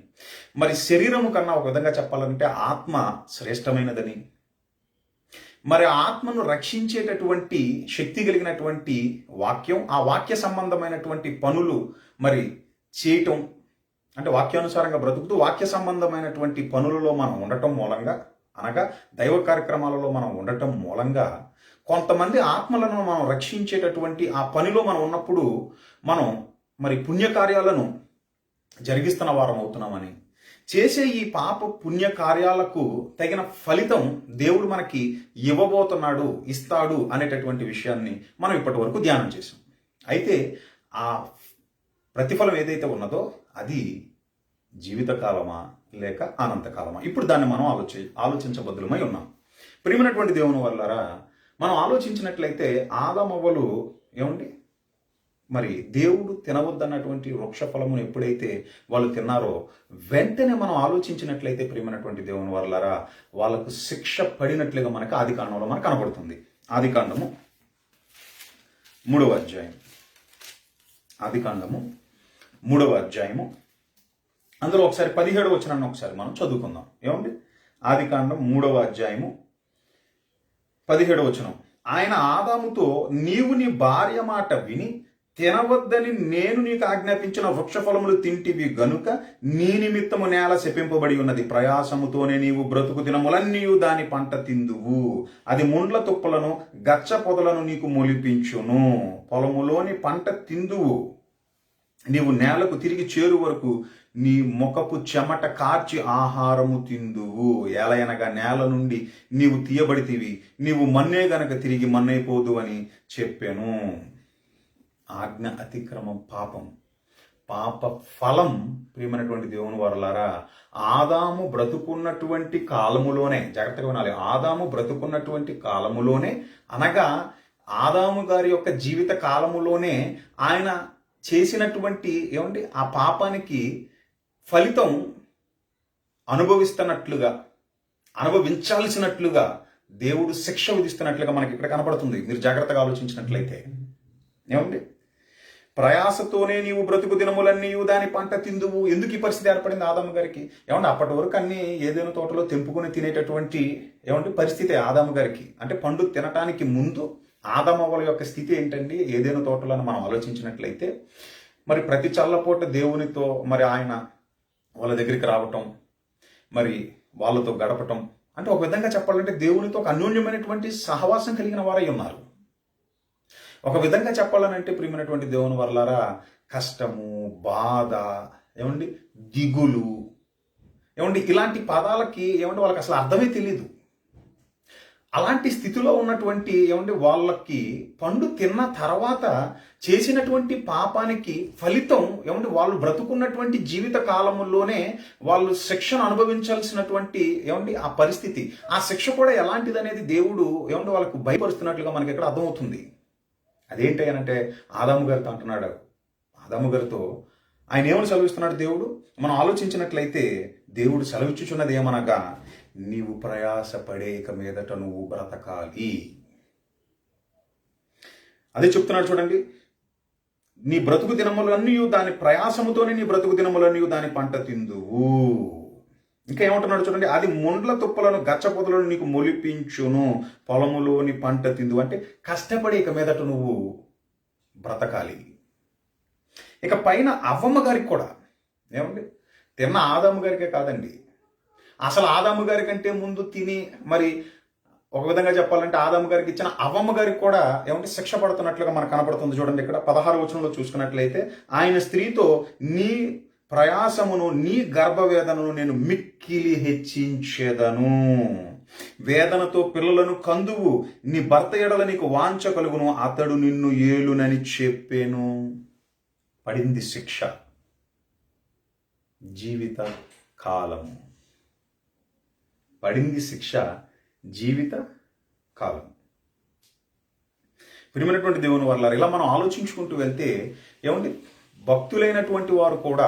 Speaker 1: మరి శరీరము కన్నా ఒక విధంగా చెప్పాలంటే ఆత్మ శ్రేష్టమైనదని, మరి ఆత్మను రక్షించేటటువంటి శక్తి కలిగినటువంటి వాక్యం, ఆ వాక్య సంబంధమైనటువంటి పనులు మరి చేయటం అంటే వాక్యానుసారంగా బ్రతుకుతూ వాక్య సంబంధమైనటువంటి పనులలో మనం ఉండటం మూలంగా, అనగా దైవ కార్యక్రమాలలో మనం ఉండటం మూలంగా కొంతమంది ఆత్మలను మనం రక్షించేటటువంటి ఆ పనిలో మనం ఉన్నప్పుడు మనం మరి పుణ్యకార్యాలను జరిగిస్తున్న వారం అవుతున్నామని, చేసే ఈ పాప పుణ్యకార్యాలకు తగిన ఫలితం దేవుడు మనకి ఇవ్వబోతున్నాడు, ఇస్తాడు అనేటటువంటి విషయాన్ని మనం ఇప్పటి వరకు ధ్యానం చేసాం. అయితే ఆ ప్రతిఫలం ఏదైతే ఉన్నదో అది జీవితకాలమా లేక అనంతకాలమా, ఇప్పుడు దాన్ని మనం ఆలోచించబద్దులమై ఉన్నాం. ప్రియమైనటువంటి దేవుని వల్లరా మనం ఆలోచించినట్లయితే ఆదామవ్వలు ఏమండి మరి దేవుడు తినవద్దన్నటువంటి వృక్ష ఫలమును ఎప్పుడైతే వాళ్ళు తిన్నారో వెంటనే మనం ఆలోచించినట్లయితే ప్రియమైనటువంటి దేవుని వల్లరా వాళ్ళకు శిక్ష పడినట్లుగా మనకు ఆదికాండంలో మనకు కనబడుతుంది. ఆదికాండము 3వ అధ్యాయం, ఆదికాండము 3వ అధ్యాయము అందులో ఒకసారి 17వ వచనాన్ని ఒకసారి మనం చదువుకుందాం. ఏమండి ఆదికాండం 3వ అధ్యాయము 17వ వచనం. ఆయన ఆదాముతో, నీవు నీ భార్య మాట విని తినవద్దని నేను నీకు ఆజ్ఞాపించిన వృక్ష ఫలములు తింటివి గనుక నీ నిమిత్తము నేల శపింపబడి ఉన్నది. ప్రయాసముతోనే నీవు బ్రతుకు దినములన్నీ దాని పంట తిందువు. అది ముండ్ల తుప్పలను గచ్చ పొదలను నీకు మొలిపించును. పొలములోని పంట తిందువు. నీవు నేలకు తిరిగి చేరు వరకు నీ ముఖపు చెమట కార్చి ఆహారము తిందువు. ఏలయనగా నేల నుండి నీవు తీయబడితివి, నీవు మన్నే గనక తిరిగి మన్నైపోదు అని చెప్పాను. ఆజ్ఞ అతిక్రమం పాపం, పాప ఫలం. ప్రియమైనటువంటి దేవుని వారలారా ఆదాము బ్రతుకున్నటువంటి కాలములోనే, జాగ్రత్తగా వినాలి, ఆదాము బ్రతుకున్నటువంటి కాలములోనే అనగా ఆదాము గారి యొక్క జీవిత కాలములోనే ఆయన చేసినటువంటి ఏమండి ఆ పాపానికి ఫలితం అనుభవించాల్సినట్లుగా దేవుడు శిక్ష విధిస్తున్నట్లుగా మనకి ఇక్కడ కనపడుతుంది. మీరు జాగ్రత్తగా ఆలోచించినట్లయితే ఏమండి ప్రయాసతోనే నీవు బ్రతుకు దినములన్నీ దాని పంట తిందువు. ఎందుకు ఈ పరిస్థితి ఏర్పడింది ఆదాము గారికి? ఏమంటే అప్పటి వరకు అన్ని ఏదైనా తోటలో తెంపుకుని తినేటటువంటి ఏమంటే పరిస్థితి ఆదాము గారికి. అంటే పండు తినటానికి ముందు ఆదామవ్వల యొక్క స్థితి ఏంటండి? ఏదైనా తోటలను మనం ఆలోచించినట్లయితే మరి ప్రతి చల్లపూట దేవునితో మరి ఆయన వాళ్ళ దగ్గరికి రావటం, మరి వాళ్ళతో గడపటం, అంటే ఒక విధంగా చెప్పాలంటే దేవునితో ఒక అన్యోన్యమైనటువంటి సహవాసం కలిగిన వారై ఉన్నారు. ఒక విధంగా చెప్పాలనంటే ప్రియమైనటువంటి దేవుని వల్లారా కష్టము, బాధ, ఏమండి దిగులు, ఏమండి ఇలాంటి పదాలకి ఏమంటే వాళ్ళకి అసలు అర్థమే తెలియదు. అలాంటి స్థితిలో ఉన్నటువంటి ఏమంటే వాళ్ళకి పండు తిన్న తర్వాత చేసినటువంటి పాపానికి ఫలితం ఏమంటే వాళ్ళు బ్రతుకున్నటువంటి జీవిత కాలంలోనే వాళ్ళు శిక్షను అనుభవించాల్సినటువంటి ఏమండి ఆ పరిస్థితి, ఆ శిక్ష కూడా ఎలాంటిది అనేది దేవుడు ఏమంటే వాళ్ళకు భయపరుస్తున్నట్లుగా మనకి ఇక్కడ అర్థమవుతుంది. అదేంటి అంటే ఆదాము గారితో అంటున్నాడు. ఆదాము గారితో ఆయన ఏమని సెలవిస్తున్నాడు దేవుడు? మనం ఆలోచించినట్లయితే దేవుడు సెలవిచ్చుచున్నది ఏమనగా, నీవు ప్రయాసపడే ఇక మీదట నువ్వు బ్రతకాలి. అదే చెప్తున్నాడు చూడండి. నీ బ్రతుకు దినములన్నీ దాని ప్రయాసముతోనే నీ బ్రతుకు దినములన్నీ దాని పంట తిందువు. ఇంకా ఏమంటున్నాడు చూడండి, అది ముండ్ల తుప్పలను గచ్చపొదలను నీకు మొలిపించును, పొలములోని పంట తిందు. అంటే కష్టపడి ఇక మీదట నువ్వు బ్రతకాలి. ఇక పైన అవ్వమ్మ గారికి కూడా ఏమండి తిన్న ఆదాము గారికే కాదండి, అసలు ఆదాము గారి కంటే ముందు తిని మరి ఒక విధంగా చెప్పాలంటే ఆదాము గారికి ఇచ్చిన అవ్వమ్మ గారికి కూడా ఏమంటే శిక్ష పడుతున్నట్లుగా మనకు కనపడుతుంది. చూడండి ఇక్కడ 16వ వచనంలో చూసుకున్నట్లయితే, ఆయన స్త్రీతో, నీ ప్రయాసమును నీ గర్భవేదనను నేను మిక్కిలి హెచ్చించేదను, వేదనతో పిల్లలను కందువు, నీ భర్త ఎడల నీకు వాంఛ కలుగును, అతడు నిన్ను ఏలునని చెప్పాను. పడింది శిక్ష, జీవిత కాలము. పడింది శిక్ష, జీవిత కాలం. ప్రియమైనటువంటి దేవుని వల్ల ఇలా మనం ఆలోచించుకుంటూ వెళ్తే ఏమండి భక్తులైనటువంటి వారు కూడా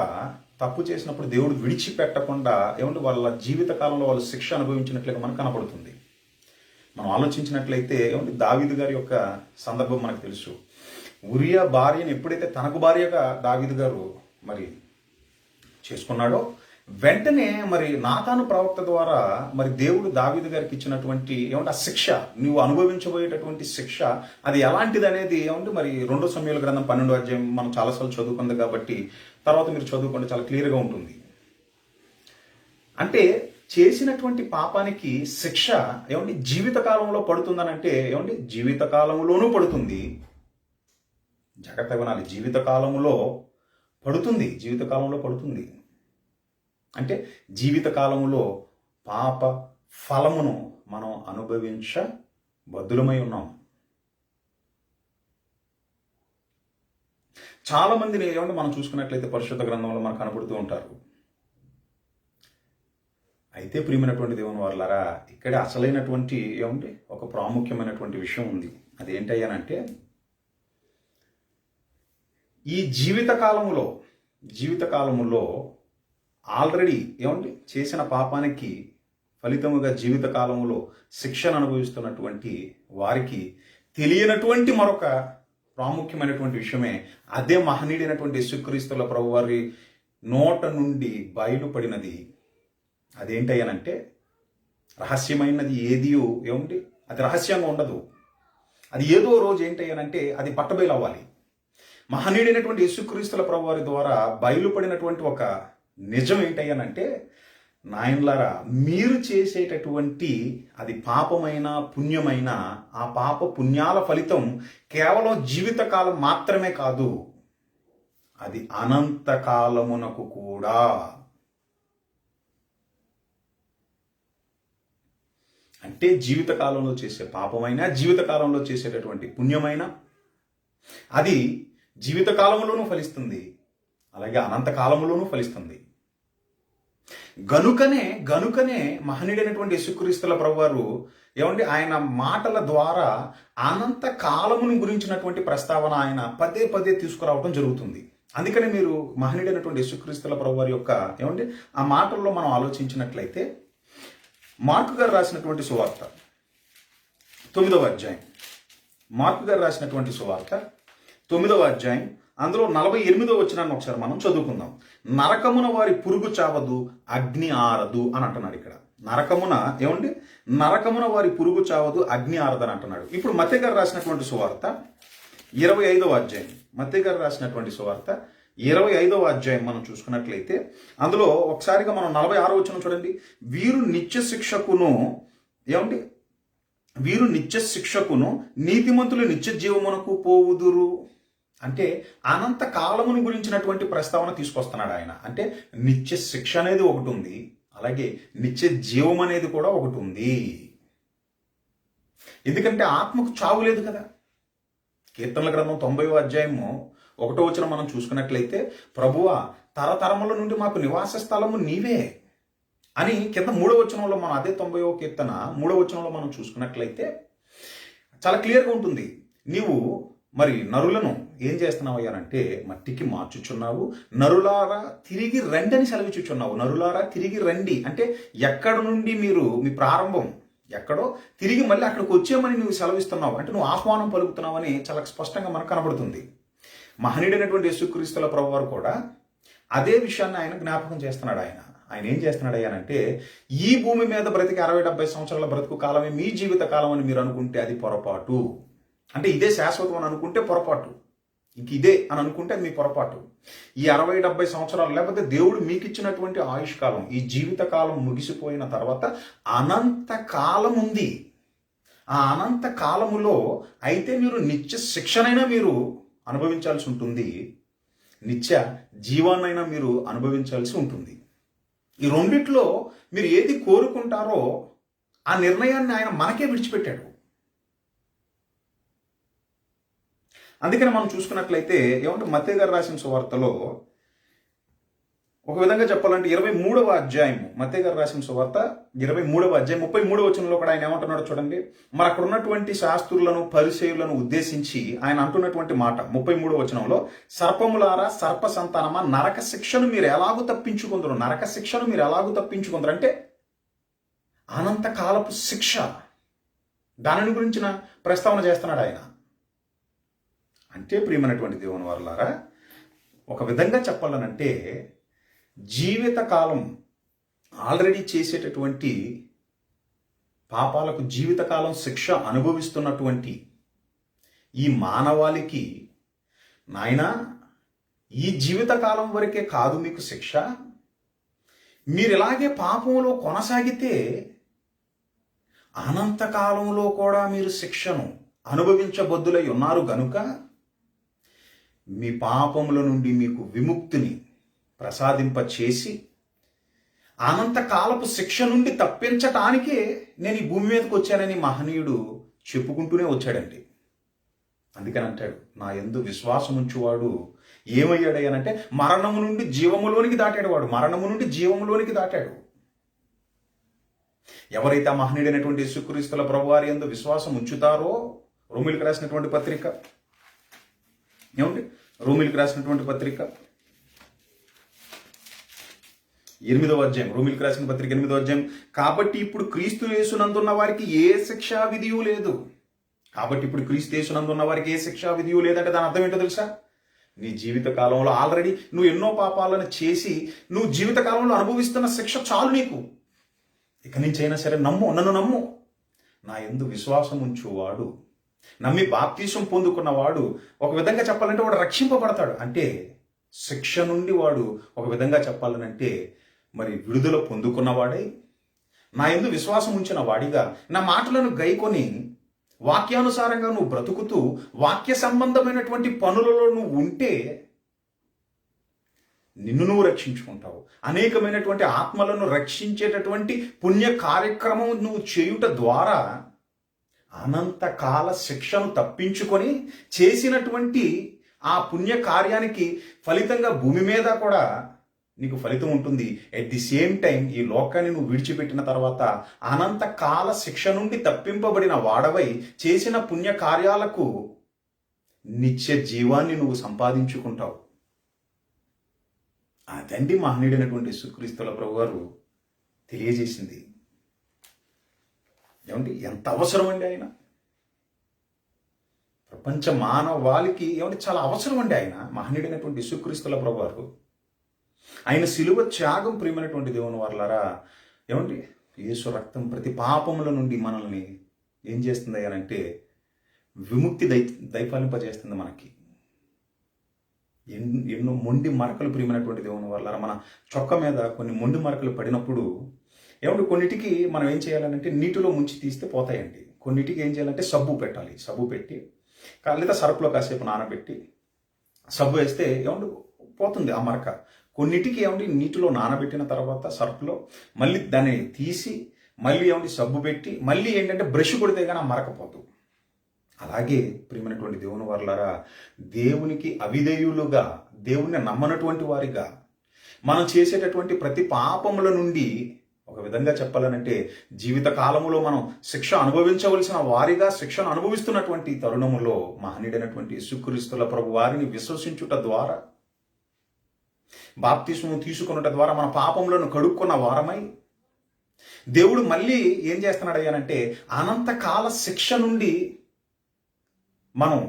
Speaker 1: తప్పు చేసినప్పుడు దేవుడు విడిచిపెట్టకుండా ఏమంటే వాళ్ళ జీవిత కాలంలో వాళ్ళు శిక్ష అనుభవించినట్లుగా మనకు కనపడుతుంది. మనం ఆలోచించినట్లయితే ఏమంటే దావీదు గారి యొక్క సందర్భం మనకు తెలుసు. ఉరియా భార్యను ఎప్పుడైతే తనకు భార్యగా దావీదు గారు మరి చేసుకున్నాడో వెంటనే మరి నాతాను ప్రవక్త ద్వారా మరి దేవుడు దావీదు గారికి ఇచ్చినటువంటి ఏమంటే ఆ శిక్ష, నువ్వు అనుభవించబోయేటటువంటి శిక్ష అది ఎలాంటిది అనేది ఏమంటే మరి 2 సమూయేలు గ్రంథం 12వ అధ్యాయం మనం చాలాసార్లు చదువుకుంది కాబట్టి తర్వాత మీరు చదువుకుంటే చాలా క్లియర్గా ఉంటుంది. అంటే చేసినటువంటి పాపానికి శిక్ష ఏమంటే జీవితకాలంలో పడుతుందని అంటే ఏమంటే జీవితకాలంలోనూ పడుతుంది. జాగ్రత్తగా వినాలి, జీవితకాలంలో పడుతుంది. అంటే జీవితకాలంలో పాప ఫలమును మనం అనుభవించబద్దులమై ఉన్నాం. చాలా మందిని ఏమంటే మనం చూసుకున్నట్లయితే పరిశుద్ధ గ్రంథంలో మనకు కనబడుతూ ఉంటారు. అయితే ప్రియమైనటువంటి దేవుని వారలారా, ఇక్కడ అసలైనటువంటి ఏమంటే ఒక ప్రాముఖ్యమైనటువంటి విషయం ఉంది. అదేంటయ్యానంటే ఈ జీవితకాలములో ఆల్రెడీ ఏమంటే చేసిన పాపానికి ఫలితముగా జీవితకాలంలో శిక్షను అనుభవిస్తున్నటువంటి వారికి తెలియనటువంటి మరొక ప్రాముఖ్యమైనటువంటి విషయమే అదే మహనీయుడైనటువంటి యేసుక్రీస్తుల ప్రభువారి నోట నుండి బయలుపడినది. అదేంటయ్యానంటే రహస్యమైనది ఏదియో ఏమండి అది రహస్యంగా ఉండదు. అది ఏదో రోజు ఏంటయ్యానంటే అది బట్టబయలు అవ్వాలి. మహనీయుడైనటువంటి యేసుక్రీస్తుల ప్రభువారి ద్వారా బయలుపడినటువంటి ఒక నిజం ఏంటయ్యానంటే, నాయనలారా, మీరు చేసేటటువంటి అది పాపమైన పుణ్యమైన ఆ పాప పుణ్యాల ఫలితం కేవలం జీవితకాలం మాత్రమే కాదు, అది అనంతకాలమునకు కూడా. అంటే జీవితకాలంలో చేసే పాపమైన జీవితకాలంలో చేసేటటువంటి పుణ్యమైన అది జీవితకాలంలోనూ ఫలిస్తుంది, అలాగే అనంతకాలంలోనూ ఫలిస్తుంది. గనుకనే మహనీయుడైనటువంటి యేసుక్రీస్తుల ప్రభువారు ఏమండి ఆయన మాటల ద్వారా అనంత కాలమును గురించినటువంటి ప్రస్తావన ఆయన పదే పదే తీసుకురావడం జరుగుతుంది. అందుకని మీరు మహనీయుడైనటువంటి యేసుక్రీస్తుల ప్రభువారి యొక్క ఏమండి ఆ మాటల్లో మనం ఆలోచించినట్లయితే మార్కు గారు రాసినటువంటి సువార్త 9వ అధ్యాయం, మార్కు గారు రాసినటువంటి సువార్త 9వ అధ్యాయం అందులో 48వ వచనాన్ని ఒకసారి మనం చదువుకుందాం. నరకమున వారి పురుగు చావదు, అగ్ని ఆరదు అని అంటున్నాడు. ఇక్కడ నరకమున వారి పురుగు చావదు, అగ్ని ఆరదు అని అంటున్నాడు. ఇప్పుడు మత్తయి గారు రాసినటువంటి సువార్త 25వ అధ్యాయం, మత్తయి గారు రాసినటువంటి సువార్త 25వ అధ్యాయం మనం చూసుకున్నట్లయితే అందులో ఒకసారిగా మనం 46వ వచనం చూడండి. వీరు నిత్య శిక్షకును నీతిమంతులు నిత్య జీవమునకు పోవుదురు. అంటే అనంత కాలమును గురించినటువంటి ప్రస్తావన తీసుకొస్తున్నాడు ఆయన. అంటే నిత్య శిక్ష అనేది ఒకటి ఉంది, అలాగే నిత్య జీవం అనేది కూడా ఒకటి ఉంది. ఎందుకంటే ఆత్మకు చావు లేదు కదా. కీర్తనల గ్రంథం 90వ అధ్యాయము 1వ వచనం మనం చూసుకున్నట్లయితే, ప్రభువా తరతరముల నుండి మాకు నివాస స్థలము నీవే అని కింద 3వ వచనంలో మనం అదే 90వ కీర్తన 3వ వచనంలో మనం చూసుకున్నట్లయితే చాలా క్లియర్గా ఉంటుంది. నీవు మరి నరులను ఏం చేస్తున్నావయ్యానంటే మట్టికి మార్చుచున్నావు, నరులారా తిరిగి రండి అని సెలవిచ్చుచున్నావు. నరులారా తిరిగి రండి అంటే ఎక్కడ నుండి మీరు మీ ప్రారంభం ఎక్కడో తిరిగి మళ్ళీ అక్కడికి వచ్చేమని నువ్వు సెలవిస్తున్నావు, అంటే నువ్వు ఆహ్వానం పలుకుతున్నావు అని చాలా స్పష్టంగా మనకు కనబడుతుంది. మహనీయుడైనటువంటి యేసుక్రీస్తుల ప్రభువారు కూడా అదే విషయాన్ని ఆయన జ్ఞాపకం చేస్తున్నాడు. ఆయన ఏం చేస్తున్నాడు అయ్యానంటే, ఈ భూమి మీద బ్రతికి 60-70 సంవత్సరాల బ్రతుకు కాలమే మీ జీవిత కాలం అని మీరు అనుకుంటే అది పొరపాటు. అంటే ఇదే శాశ్వతం అని అనుకుంటే పొరపాటు, ఇంక ఇదే అని అనుకుంటే అది మీ పొరపాటు. ఈ 60-70 సంవత్సరాలు లేకపోతే దేవుడు మీకు ఇచ్చినటువంటి ఆయుష్కాలం, ఈ జీవిత కాలం ముగిసిపోయిన తర్వాత అనంత కాలం ఉంది. ఆ అనంత కాలములో అయితే మీరు నిత్య శిక్షనైనా మీరు అనుభవించాల్సి ఉంటుంది, నిత్య జీవాన్నైనా మీరు అనుభవించాల్సి ఉంటుంది. ఈ రెండిట్లో మీరు ఏది కోరుకుంటారో ఆ నిర్ణయాన్ని ఆయన మనకే విడిచిపెట్టాడు. అందుకని మనం చూసుకున్నట్లయితే ఏమంటే మత్తయి గారు రాసిన సువార్తలో ఒక విధంగా చెప్పాలంటే 23వ అధ్యాయము, మత్తయి గారు రాసిన సువార్త 23వ అధ్యాయం 33వ వచనంలో కూడా ఆయన ఏమంటున్నాడో చూడండి. మరి అక్కడ ఉన్నటువంటి శాస్త్రులను పరిసయ్యులను ఉద్దేశించి ఆయన అంటున్నటువంటి మాట 33వ వచనంలో, సర్పములారా సర్ప సంతానమా నరక శిక్షను మీరు ఎలాగూ తప్పించుకుందరు, నరక శిక్షను మీరు ఎలాగూ తప్పించుకుందరు అంటే అనంతకాలపు శిక్ష, దానిని గురించిన ప్రస్తావన చేస్తున్నాడు ఆయన. అంటే ప్రియమైనటువంటి దేవుని వారలారా, ఒక విధంగా చెప్పాలనంటే జీవితకాలం ఆల్రెడీ చేసేటటువంటి పాపాలకు జీవితకాలం శిక్ష అనుభవిస్తున్నటువంటి ఈ మానవాళికి, నాయనా ఈ జీవితకాలం వరకే కాదు మీకు శిక్ష, మీరు ఇలాగే పాపంలో కొనసాగితే అనంతకాలంలో కూడా మీరు శిక్షను అనుభవించబద్దులై ఉన్నారు గనుక మీ పాపముల నుండి మీకు విముక్తిని ప్రసాదింపచేసి అనంతకాలపు శిక్ష నుండి తప్పించటానికే నేను ఈ భూమి మీదకి వచ్చానని మహనీయుడు చెప్పుకుంటూనే వచ్చాడండి. అందుకని అంటాడు, నా యందు విశ్వాసం ఉంచువాడు ఏమయ్యాడయ్యానంటే మరణము నుండి జీవములోనికి దాటాడు. వాడు మరణము నుండి జీవములోనికి దాటాడు. ఎవరైతే ఆ మహనీయుడైనటువంటి యేసుక్రీస్తుల ప్రభువారి యందు విశ్వాసం ఉంచుతారో, రోమిలికి రాసినటువంటి పత్రిక ఏమండి, రోమిలికి రాసినటువంటి పత్రిక 8వ అధ్యాయం, రోమిలికి రాసిన పత్రిక 8వ అధ్యాయం, కాబట్టి ఇప్పుడు క్రీస్తు యేసునందున్న వారికి ఏ శిక్షా విధియు లేదు. కాబట్టి ఇప్పుడు క్రీస్తు యేసునందున్న వారికి ఏ శిక్షా విధియు లేదంటే దాని అర్థం ఏంటో తెలుసా? నీ జీవిత కాలంలో ఆల్రెడీ నువ్వు ఎన్నో పాపాలను చేసి నువ్వు జీవిత కాలంలో అనుభవిస్తున్న శిక్ష చాలు నీకు. ఇక నుంచి అయినా సరే నన్ను నమ్ము. నా యందు విశ్వాసం ఉంచువాడు, నమ్మి బాప్తీసం పొందుకున్నవాడు ఒక విధంగా చెప్పాలంటే వాడు రక్షింపబడతాడు. అంటే శిక్ష నుండి వాడు ఒక విధంగా చెప్పాలనంటే మరి విడుదల పొందుకున్నవాడై, నా యందు విశ్వాసం ఉంచిన వాడిగా నా మాటలను గైకొని వాక్యానుసారంగా నువ్వు బ్రతుకుతూ వాక్య సంబంధమైనటువంటి పనులలో నువ్వు ఉంటే నిన్ను నువ్వు రక్షించుకుంటావు. అనేకమైనటువంటి ఆత్మలను రక్షించేటటువంటి పుణ్య కార్యక్రమం నువ్వు చేయుట ద్వారా అనంతకాల శిక్షను తప్పించుకొని చేసినటువంటి ఆ పుణ్య కార్యానికి ఫలితంగా భూమి మీద కూడా నీకు ఫలితం ఉంటుంది. ఎట్ ది సేమ్ టైం ఈ లోకాన్ని నువ్వు విడిచిపెట్టిన తర్వాత అనంతకాల శిక్ష నుండి తప్పింపబడిన వాడవై చేసిన పుణ్య కార్యాలకు నిత్య జీవాన్ని నువ్వు సంపాదించుకుంటావు. అదండి మహనీయుడైనటువంటి యేసుక్రీస్తుల ప్రభువారు తెలియజేసింది. ఏమండి, ఎంత అవసరం అండి ఆయన ప్రపంచ మానవాళికి, ఏమంటే చాలా అవసరం అండి ఆయన మహనీయుడైనటువంటి యేసుక్రీస్తుల ప్రభువారు. ఆయన శిలువ త్యాగం ప్రియమైనటువంటి దేవుని వారలారా, ఏమండి యేసు రక్తం ప్రతి పాపముల నుండి మనల్ని ఏం చేస్తుంది అనంటే విముక్తి దయపాలింపజేస్తుంది. మనకి ఎన్నో మొండి మరకలు ప్రియమైనటువంటి దేవుని వారలారా, మన చొక్క మీద కొన్ని మొండి మరకలు పడినప్పుడు ఏమంటే కొన్నిటికి మనం ఏం చేయాలంటే నీటిలో ముంచి తీస్తే పోతాయండి. కొన్నిటికి ఏం చేయాలంటే సబ్బు పెట్టాలి. సబ్బు పెట్టి లేదా సరుపులో కాసేపు నానబెట్టి సబ్బు వేస్తే ఏమంటే పోతుంది ఆ మరక. కొన్నిటికి ఏమండి నీటిలో నానబెట్టిన తర్వాత సర్ఫ్లో మళ్ళీ దాన్ని తీసి మళ్ళీ ఏమండి సబ్బు పెట్టి మళ్ళీ ఏంటంటే బ్రష్ కొడితే కానీ ఆ మరకపోదు. అలాగే ప్రియమైనటువంటి దేవుని వారలారా, దేవునికి అవిధేయులుగా, దేవుణ్ణి నమ్మనటువంటి వారిగా మనం చేసేటటువంటి ప్రతి పాపముల నుండి ఒక విధంగా చెప్పాలనంటే జీవిత కాలములో మనం శిక్ష అనుభవించవలసిన వారిగా శిక్షను అనుభవిస్తున్నటువంటి తరుణములో మహనీయుడైనటువంటి యేసుక్రీస్తుల ప్రభు వారిని విశ్వసించుట ద్వారా, బాప్తిస్మం తీసుకున్నట ద్వారా మన పాపములను కడుక్కున్న వారమై దేవుడు మళ్ళీ ఏం చేస్తున్నాడు అయ్యానంటే అనంతకాల శిక్ష నుండి మనం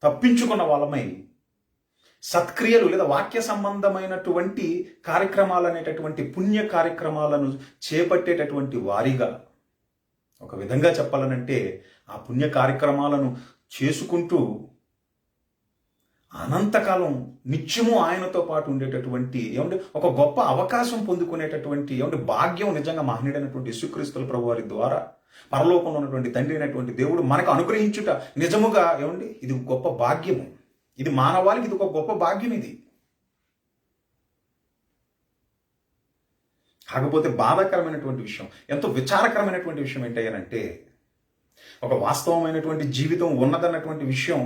Speaker 1: తప్పించుకున్న వాళ్ళమై సత్క్రియలు లేదా వాక్య సంబంధమైనటువంటి కార్యక్రమాలు అనేటటువంటి పుణ్య కార్యక్రమాలను చేపట్టేటటువంటి వారిగా ఒక విధంగా చెప్పాలనంటే ఆ పుణ్య కార్యక్రమాలను చేసుకుంటూ అనంతకాలం నిత్యము ఆయనతో పాటు ఉండేటటువంటి ఏమంటే ఒక గొప్ప అవకాశం పొందుకునేటటువంటి ఏమంటే భాగ్యం నిజంగా మహనీయుడైనటువంటి యేసుక్రీస్తుల ప్రభువారి ద్వారా పరలోకంలో ఉన్నటువంటి తండ్రి అయినటువంటి దేవుడు మనకు అనుగ్రహించుట నిజముగా ఏమండి ఇది గొప్ప భాగ్యము. ఇది మానవాళికి ఇది ఒక గొప్ప భాగ్యం. ఇది కాకపోతే బాధాకరమైనటువంటి విషయం, ఎంతో విచారకరమైనటువంటి విషయం ఏంటయ్యానంటే ఒక వాస్తవమైనటువంటి జీవితం ఉన్నదన్నటువంటి విషయం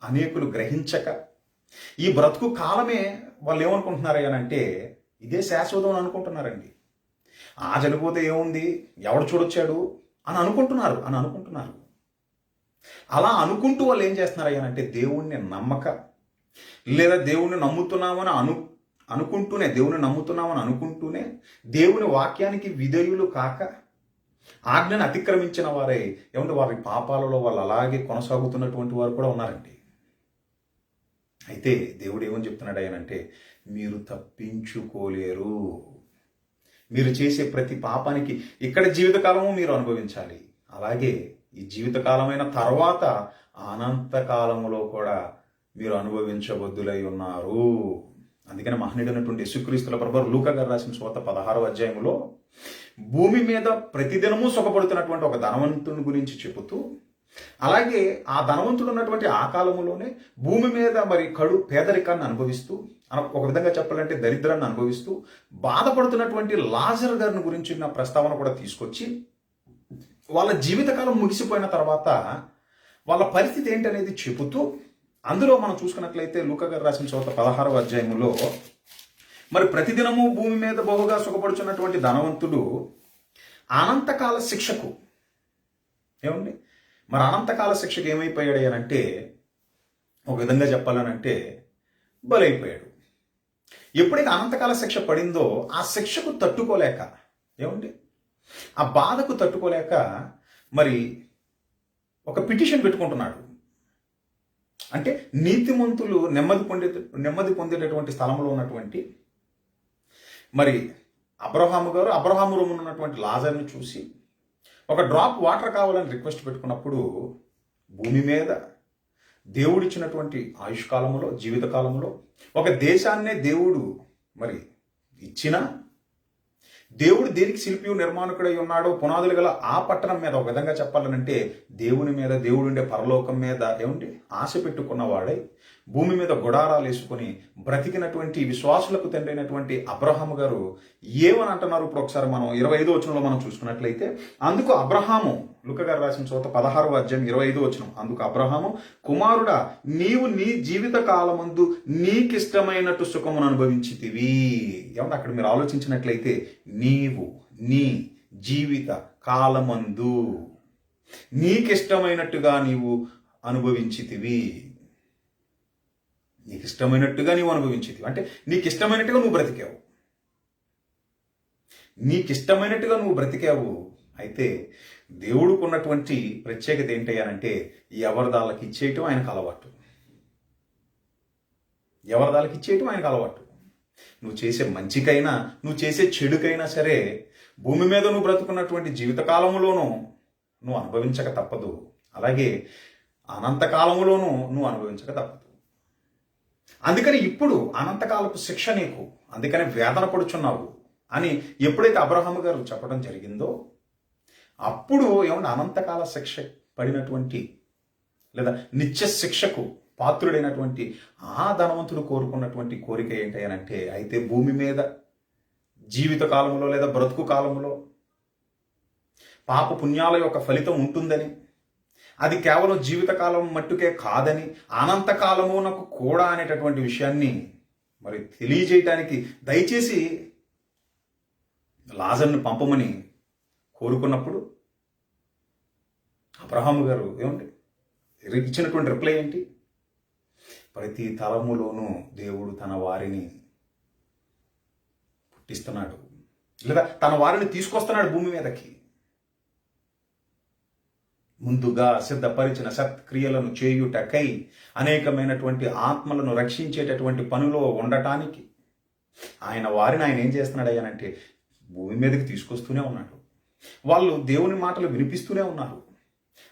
Speaker 1: అనేకులు గ్రహించక ఈ బ్రతుకు కాలమే వాళ్ళు ఏమనుకుంటున్నారయ్యానంటే ఇదే శాశ్వతం అని అనుకుంటున్నారండి. ఆ చనిపోతే ఏముంది, ఎవడు చూడొచ్చాడు అని అనుకుంటున్నారు. అలా అనుకుంటూ వాళ్ళు ఏం చేస్తున్నారయ్యానంటే దేవుణ్ణి నమ్మక లేదా దేవుణ్ణి నమ్ముతున్నామని అనుకుంటూనే దేవుని వాక్యానికి విధేయులు కాక ఆజ్ఞను అతిక్రమించిన వారే ఏమంటే వారి పాపాలలో వాళ్ళు అలాగే కొనసాగుతున్నటువంటి వారు కూడా ఉన్నారండి. అయితే దేవుడు ఏమని చెప్తున్నాడు అంటే మీరు తప్పించుకోలేరు. మీరు చేసే ప్రతి పాపానికి ఇక్కడ జీవితకాలము మీరు అనుభవించాలి. అలాగే ఈ జీవితకాలమైన తర్వాత అనంతకాలములో కూడా మీరు అనుభవించబద్దులై ఉన్నారు. అందుకని మహనీయుడైనటువంటి యేసుక్రీస్తుల ప్రభువు లూకా గారు రాసిన సువార్త 16వ అధ్యాయంలో భూమి మీద ప్రతిదినము సుఖపడుతున్నటువంటి ఒక ధనవంతుని గురించి చెబుతూ, అలాగే ఆ ధనవంతుడు ఉన్నటువంటి ఆ కాలంలోనే భూమి మీద మరి పేదరికాన్ని అనుభవిస్తూ, ఒక విధంగా చెప్పాలంటే దరిద్రాన్ని అనుభవిస్తూ బాధపడుతున్నటువంటి లాజర్ గారిని గురించిన ప్రస్తావన కూడా తీసుకొచ్చి వాళ్ళ జీవితకాలం ముగిసిపోయిన తర్వాత వాళ్ళ పరిస్థితి ఏంటనేది చెబుతూ, అందులో మనం చూసుకున్నట్లయితే లూకా గారు రాసిన సువార్త 16వ అధ్యాయంలో మరి ప్రతిదినము భూమి మీద బహుగా సుఖపడుచున్నటువంటి ధనవంతుడు అనంతకాల శిక్షకు ఏమండి మరి అనంతకాల శిక్షకు ఏమైపోయాడు అంటే ఒక విధంగా చెప్పాలనంటే బలైపోయాడు. ఎప్పుడైతే అనంతకాల శిక్ష పడిందో ఆ శిక్షకు తట్టుకోలేక ఏమండి ఆ బాధకు తట్టుకోలేక మరి ఒక పిటిషన్ పెట్టుకుంటున్నాడు. అంటే నీతిమంతులు నెమ్మది పొందేటటువంటి స్థలంలో ఉన్నటువంటి మరి అబ్రహాము రూమున ఉన్నటువంటి లాజర్ని చూసి ఒక డ్రాప్ వాటర్ కావాలని రిక్వెస్ట్ పెట్టుకున్నప్పుడు భూమి మీద దేవుడిచ్చినటువంటి ఆయుష్కాలములో జీవితకాలంలో ఒక దేశాన్నే దేవుడు మరి ఇచ్చినా దేవుడు దేనికి శిల్పి నిర్మాణకుడై ఉన్నాడో పునాదులు గల ఆ పట్టణం మీద ఒక విధంగా చెప్పాలనంటే దేవుని మీద దేవుడు ఉండే పరలోకం మీద ఏమండి ఆశ పెట్టుకున్నవాడై భూమి మీద గుడారాలు వేసుకొని బ్రతికినటువంటి విశ్వాసులకు తండ్రి అయినటువంటి అబ్రహాము గారు ఏమని అంటున్నారు? ఇప్పుడు ఒకసారి మనం 25వ వచనంలో మనం చూసుకున్నట్లయితే, అందుకు అబ్రహాము లూకా గారు రాసిన సువార్త 16వ అధ్యాయం 25వ వచనం, అందుకు అబ్రహాము కుమారుడా నీవు నీ జీవిత కాలమందు నీకిష్టమైనట్టు సుఖమును అనుభవించితివి. ఏమంటే అక్కడ మీరు ఆలోచించినట్లయితే నీవు నీ జీవిత కాలమందు నీకిష్టమైనట్టుగా నీవు అనుభవించితివి. నీకు ఇష్టమైనట్టుగా నీవు అనుభవించేది అంటే నీకు ఇష్టమైనట్టుగా నువ్వు బ్రతికావు. నీకు ఇష్టమైనట్టుగా నువ్వు బ్రతికావు. అయితే దేవుడికి ఉన్నటువంటి ప్రత్యేకత ఏంటయ్యానంటే ఎవరిదాళ్ళకి ఇచ్చేయటం ఆయనకు అలవాటు. ఎవరిదాళ్ళకి ఇచ్చేయటం ఆయనకు అలవాటు. నువ్వు చేసే మంచికైనా నువ్వు చేసే చెడుకైనా సరే భూమి మీద నువ్వు బ్రతుకున్నటువంటి జీవితకాలంలోనూ నువ్వు అనుభవించక తప్పదు. అలాగే అనంతకాలంలోనూ నువ్వు అనుభవించక తప్పదు. అందుకని ఇప్పుడు అనంతకాలపు శిక్ష నీకు, అందుకని వేదన పడుచున్నావు అని ఎప్పుడైతే అబ్రహాము గారు చెప్పడం జరిగిందో అప్పుడు ఏమన్నా అనంతకాల శిక్ష పడినటువంటి లేదా నిత్య శిక్షకు పాత్రుడైనటువంటి ఆ ధనవంతుడు కోరుకున్నటువంటి కోరిక ఏంటంటే, అయితే భూమి మీద జీవిత కాలంలో లేదా బ్రతుకు కాలంలో పాప పుణ్యాల యొక్క ఫలితం ఉంటుందని, అది కేవలం జీవితకాలం మట్టుకే కాదని, అనంతకాలమునకు కూడా అనేటటువంటి విషయాన్ని మరి తెలియజేయటానికి దయచేసి లాజర్ను పంపమని కోరుకున్నప్పుడు అబ్రహాము గారు ఏమండి ఇచ్చినటువంటి రిప్లై ఏంటి? ప్రతి తలములోనూ దేవుడు తన వారిని పుట్టిస్తున్నాడు లేదా తన వారిని తీసుకొస్తున్నాడు భూమి మీదకి. ముందుగా సిద్ధపరిచిన సత్క్రియలను చేయుటకై అనేకమైనటువంటి ఆత్మలను రక్షించేటటువంటి పనిలో ఉండటానికి ఆయన వారిని ఆయన ఏం చేస్తున్నాడు అయ్యానంటే భూమి మీదకి తీసుకొస్తూనే ఉన్నాడు. వాళ్ళు దేవుని మాటలు వినిపిస్తూనే ఉన్నారు.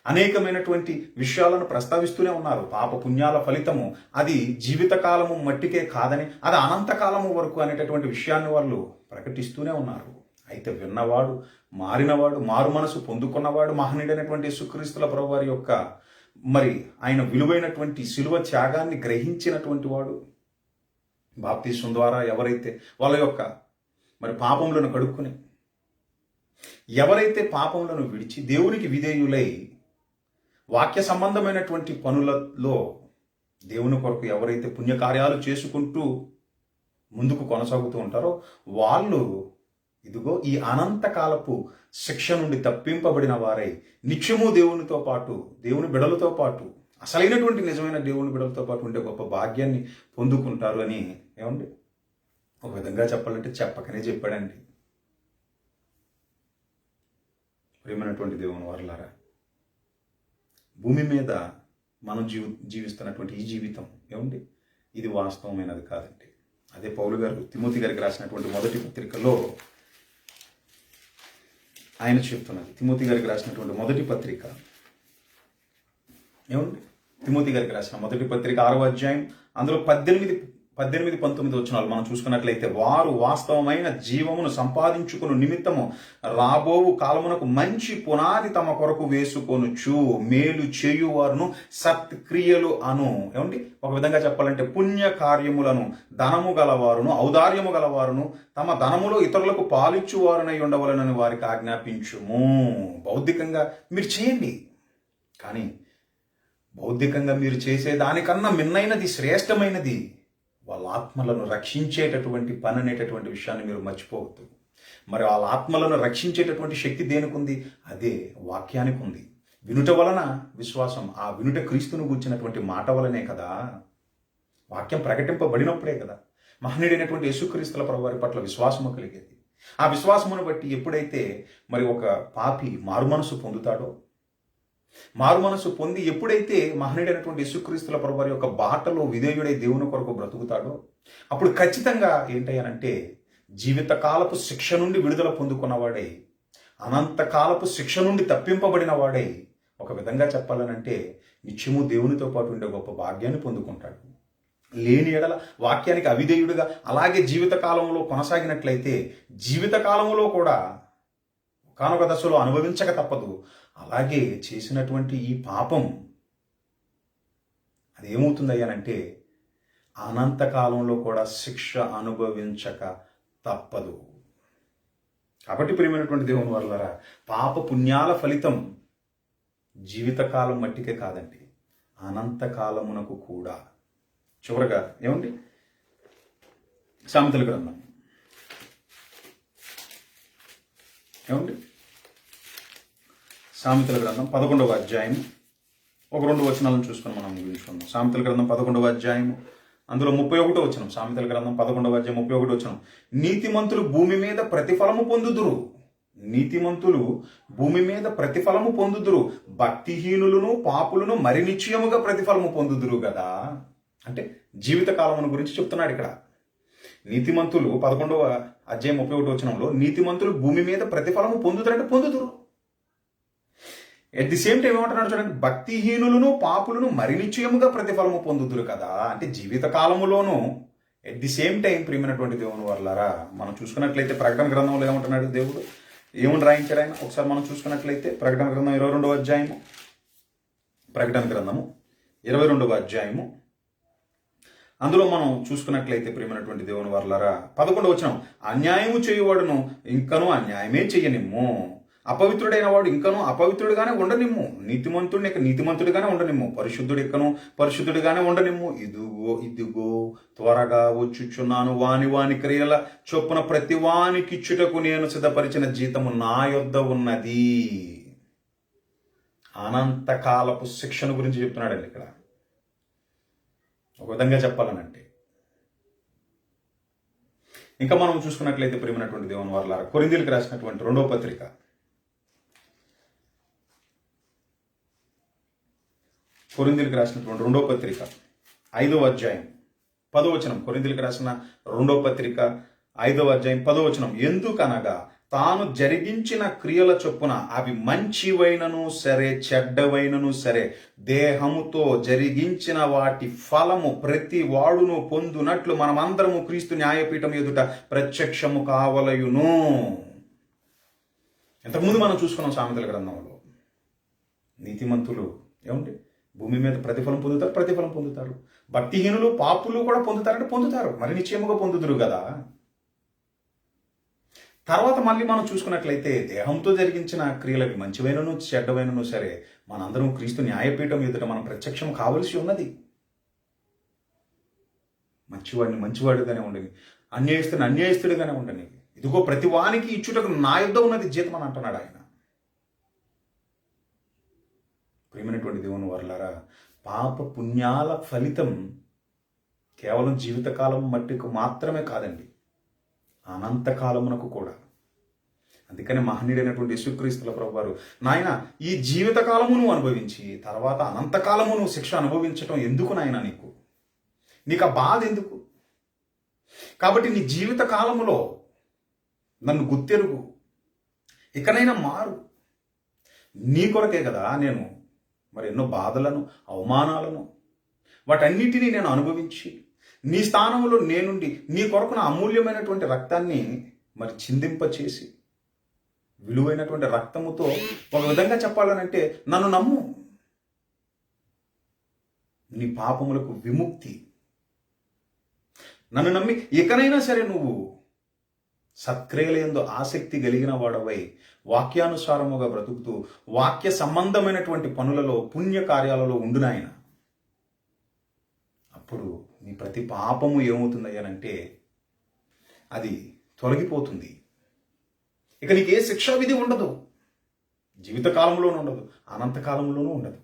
Speaker 1: అనేకమైనటువంటి విషయాలను ప్రస్తావిస్తూనే ఉన్నారు. పాప పుణ్యాల ఫలితము అది జీవితకాలము మట్టికే కాదని, అది అనంతకాలము వరకు అనేటటువంటి విషయాన్ని వాళ్ళు ప్రకటిస్తూనే ఉన్నారు. అయితే విన్నవాడు, మారినవాడు, మారు మనసు పొందుకున్నవాడు, మహనీయుడైనటువంటి యేసుక్రీస్తుల ప్రభువారి యొక్క మరి ఆయన విలువైనటువంటి శిలువ త్యాగాన్ని గ్రహించినటువంటి వాడు, బాప్తిస్మం ద్వారా ఎవరైతే వాళ్ళ యొక్క మరి పాపములను కడుక్కుని ఎవరైతే పాపములను విడిచి దేవునికి విధేయులై వాక్య సంబంధమైనటువంటి పనులలో దేవుని కొరకు ఎవరైతే పుణ్యకార్యాలు చేసుకుంటూ ముందుకు కొనసాగుతూ ఉంటారో వాళ్ళు ఇదిగో ఈ అనంతకాలపు శిక్ష నుండి తప్పింపబడిన వారై నిత్యము దేవునితో పాటు, దేవుని బిడలతో పాటు, అసలైనటువంటి నిజమైన దేవుని బిడలతో పాటు ఉండే గొప్ప భాగ్యాన్ని పొందుకుంటారు అని ఏమండి ఒక విధంగా చెప్పాలంటే చెప్పకనే చెప్పాడండి. ప్రియమైనటువంటి దేవుని వారలారా, భూమి మీద మనం జీవిస్తున్నటువంటి ఈ జీవితం ఏమండి ఇది వాస్తవమైనది కాదండి. అదే పౌలు గారు తిమోతి గారికి రాసినటువంటి మొదటి పత్రికలో ఆయన చెప్తున్నది. తిమోతి గారికి రాసినటువంటి మొదటి పత్రిక ఏమండి, తిమోతి గారికి రాసిన మొదటి పత్రిక 6వ అధ్యాయం అందులో 18-19 వచనాలు మనం చూసుకున్నట్లయితే, వారు వాస్తవమైన జీవమును సంపాదించుకుని నిమిత్తము రాబోవు కాలమునకు మంచి పునాది తమ కొరకు వేసుకొనుచు మేలు చేయువారును సత్క్రియలు అను, ఏమండి ఒక విధంగా చెప్పాలంటే పుణ్య కార్యములను ధనము గలవారును ఔదార్యము గలవారును తమ ధనములో ఇతరులకు పాలిచ్చువారునై ఉండవలనని వారికి ఆజ్ఞాపించుము. బౌద్ధికంగా మీరు చేయండి, కానీ బౌద్ధికంగా మీరు చేసేదానికన్నా మిన్నైనది, శ్రేష్టమైనది వాళ్ళ ఆత్మలను రక్షించేటటువంటి పని అనేటటువంటి విషయాన్ని మీరు మర్చిపోవద్దు. మరి వాళ్ళ ఆత్మలను రక్షించేటటువంటి శక్తి దేనికి ఉంది? అదే వాక్యానికి ఉంది. వినుట వలన విశ్వాసం, ఆ వినుట క్రీస్తును గూర్చినటువంటి మాట వలనే కదా, వాక్యం ప్రకటింపబడినప్పుడే కదా మహనీయుడైనటువంటి యేసుక్రీస్తుల ప్రభువారి పట్ల విశ్వాసము కలిగేది. ఆ విశ్వాసమును బట్టి ఎప్పుడైతే మరి ఒక పాపి మారుమనసు పొందుతాడో, మారుమనసు పొంది ఎప్పుడైతే మహనీయుడైనటువంటి యేసుక్రీస్తుల ప్రభువారి యొక్క బాటలో విధేయుడై దేవుని కొరకు బ్రతుకుతాడో, అప్పుడు ఖచ్చితంగా ఏంటయ్యానంటే జీవితకాలపు శిక్ష నుండి విడుదల పొందుకున్నవాడై, అనంతకాలపు శిక్ష నుండి తప్పింపబడిన వాడై, ఒక విధంగా చెప్పాలనంటే నిత్యము దేవునితో పాటు ఉండే గొప్ప భాగ్యాన్ని పొందుకుంటాడు. లేని ఎడల వాక్యానికి అవిధేయుడుగా అలాగే జీవితకాలంలో కొనసాగినట్లయితే జీవితకాలంలో కూడా ఒకానొక దశలో అనుభవించక తప్పదు. అలాగే చేసినటువంటి ఈ పాపం అదేమవుతుందయ్యానంటే అనంతకాలంలో కూడా శిక్ష అనుభవించక తప్పదు. కాబట్టి ప్రియమైనటువంటి దేవుని వల్లరా, పాప పుణ్యాల ఫలితం జీవితకాలం మట్టికే కాదండి, అనంతకాలమునకు కూడా. చివరగా ఏమండి, సామెతల గ్రంథం ఏమండి సామెతల గ్రంథం 11వ అధ్యాయం 1-2 వచనాలను చూసుకొని మనం ముగించుకుందాం. సామెతల గ్రంథం 11వ అధ్యాయం అందులో 31వ వచనం. సామెతల గ్రంథం 11వ అధ్యాయం 31వ వచనం. నీతిమంతులు భూమి మీద ప్రతిఫలము పొందుదురు, నీతిమంతులు భూమి మీద ప్రతిఫలము పొందుదురు, భక్తిహీనులను పాపులను మరి నిశ్చయముగా ప్రతిఫలము పొందుదురు కదా. అంటే జీవితకాలమును గురించి చెప్తున్నాడు ఇక్కడ. నీతిమంతులు 11వ అధ్యాయం 31వ వచనంలో నీతిమంతులు భూమి మీద ప్రతిఫలము పొందుతారంటే పొందుదురు. ఎట్ ది సేమ్ టైం ఏమంటున్నాడు చూడండి, భక్తిహీనులను పాపులను మరి నిశ్చయముగా ప్రతిఫలము పొందుదురు కదా. అంటే జీవితకాలములోనూ ఎట్ ది సేమ్ టైం ప్రియమైనటువంటి దేవుని వల్లరా, మనం చూసుకున్నట్లయితే ప్రకటన గ్రంథంలో ఏమంటున్నాడు దేవుడు, ఏమని రాయించాడు ఆయన ఒకసారి మనం చూసుకున్నట్లయితే ప్రకటన గ్రంథం 22వ అధ్యాయము, ప్రకటన గ్రంథము 22వ అధ్యాయము అందులో మనం చూసుకున్నట్లయితే ప్రియమైనటువంటి దేవుని వల్లరా 11వ వచనం, అన్యాయము చేయువాడును ఇంకనూ అన్యాయమే చెయ్యనిమ్ము, అపవిత్రుడైన వాడు ఇంకనూ అపవిత్రుడిగానే ఉండనిమ్ము, నీతిమంతుడిని ఇక నీతిమంతుడిగానే ఉండనిమ్ము, పరిశుద్ధుడు ఇక్కను పరిశుద్ధుడిగానే ఉండనిమ్ము. ఇదిగో త్వరగా వచ్చుచున్నాను, వాని క్రియల చొప్పున ప్రతి వానికిచ్చుటకు నేను సిద్ధపరిచిన జీతము నా యొద్ద ఉన్నది. అనంతకాలపు శిక్షను గురించి చెప్తున్నాడండి ఇక్కడ. ఒక విధంగా చెప్పాలనంటే ఇంకా మనం చూసుకున్నట్లయితే ప్రియమైనటువంటి దేవుని వారలారా, కొరింథీయులకు రాసినటువంటి 2వ పత్రిక, కొరింథీయులకు రాసినటువంటి 2వ పత్రిక 5వ అధ్యాయం 10వ వచనం. కొరింథీయులకు రాసిన 2వ పత్రిక 5వ అధ్యాయం 10వ వచనం. ఎందుకనగా తాను జరిగించిన క్రియల చొప్పున అవి మంచివైనను సరే చెడ్డవైనను సరే దేహముతో జరిగించిన వాటి ఫలము ప్రతి వాడును పొందునట్లు మనమందరము క్రీస్తు న్యాయపీఠం ఎదుట ప్రత్యక్షము కావలయును. ఇంతకుముందు మనం చూసుకున్నాం సామెతల గ్రంథంలో, నీతిమంతులు ఏమంటే భూమి మీద ప్రతిఫలం పొందుతారు, భక్తిహీనులు పాపులు కూడా పొందుతారు, మరి నిశ్చయముగా పొందుదురు కదా. తర్వాత మళ్ళీ మనం చూసుకున్నట్లయితే దేహంతో జరిగించిన క్రియలవి మంచివైనను చెడ్డవైనను సరే మనందరం క్రీస్తు న్యాయపీఠం ఎదుట మనం ప్రత్యక్షం కావలసి ఉన్నది. మంచివాడిని మంచివాడుగానే ఉండని, అన్యాయస్తుని అన్యాయస్తుడిగానే ఉండని. ఇదిగో ప్రతి వానికి ఇచ్చుటకు నా యొద్ద ఉన్నది జీతం అని అంటున్నాడు ఆయన. ప్రియమైనటువంటి దేవుని వర్లారా, పాప పుణ్యాల ఫలితం కేవలం జీవితకాలం మట్టికి మాత్రమే కాదండి, అనంతకాలమునకు కూడా. అందుకని మహనీయుడైనటువంటి యేసుక్రీస్తుల ప్రభువారు, నాయన ఈ జీవితకాలమును అనుభవించి తర్వాత అనంతకాలమును శిక్ష అనుభవించటం ఎందుకు నాయన నీకు? నీకు ఆ బాధ ఎందుకు? కాబట్టి నీ జీవిత కాలములో నన్ను గుర్తెరుగు, ఇకనైనా మారు. నీ కొరకే కదా నేను మరి ఎన్నో బాధలను, అవమానాలను, వాటన్నిటినీ నేను అనుభవించి నీ స్థానంలో నేనుండి నీ కొరకు నా అమూల్యమైనటువంటి రక్తాన్ని మరి చిందింపచేసి, విలువైనటువంటి రక్తముతో ఒక విధంగా చెప్పాలనంటే నన్ను నమ్ము, నీ పాపములకు విముక్తి. నన్ను నమ్మి ఇకనైనా సరే నువ్వు సత్క్రియలందు ఆసక్తి కలిగిన వాడవై వాక్యానుసారముగా బ్రతుకుతూ వాక్య సంబంధమైనటువంటి పనులలో, పుణ్య కార్యాలలో ఉండునాయన. అప్పుడు నీ ప్రతి పాపము ఏమవుతుందయ్యానంటే అది తొలగిపోతుంది. ఇక నీకు ఏ శిక్షా విధి ఉండదు, జీవితకాలంలోనూ ఉండదు, అనంతకాలంలోనూ ఉండదు.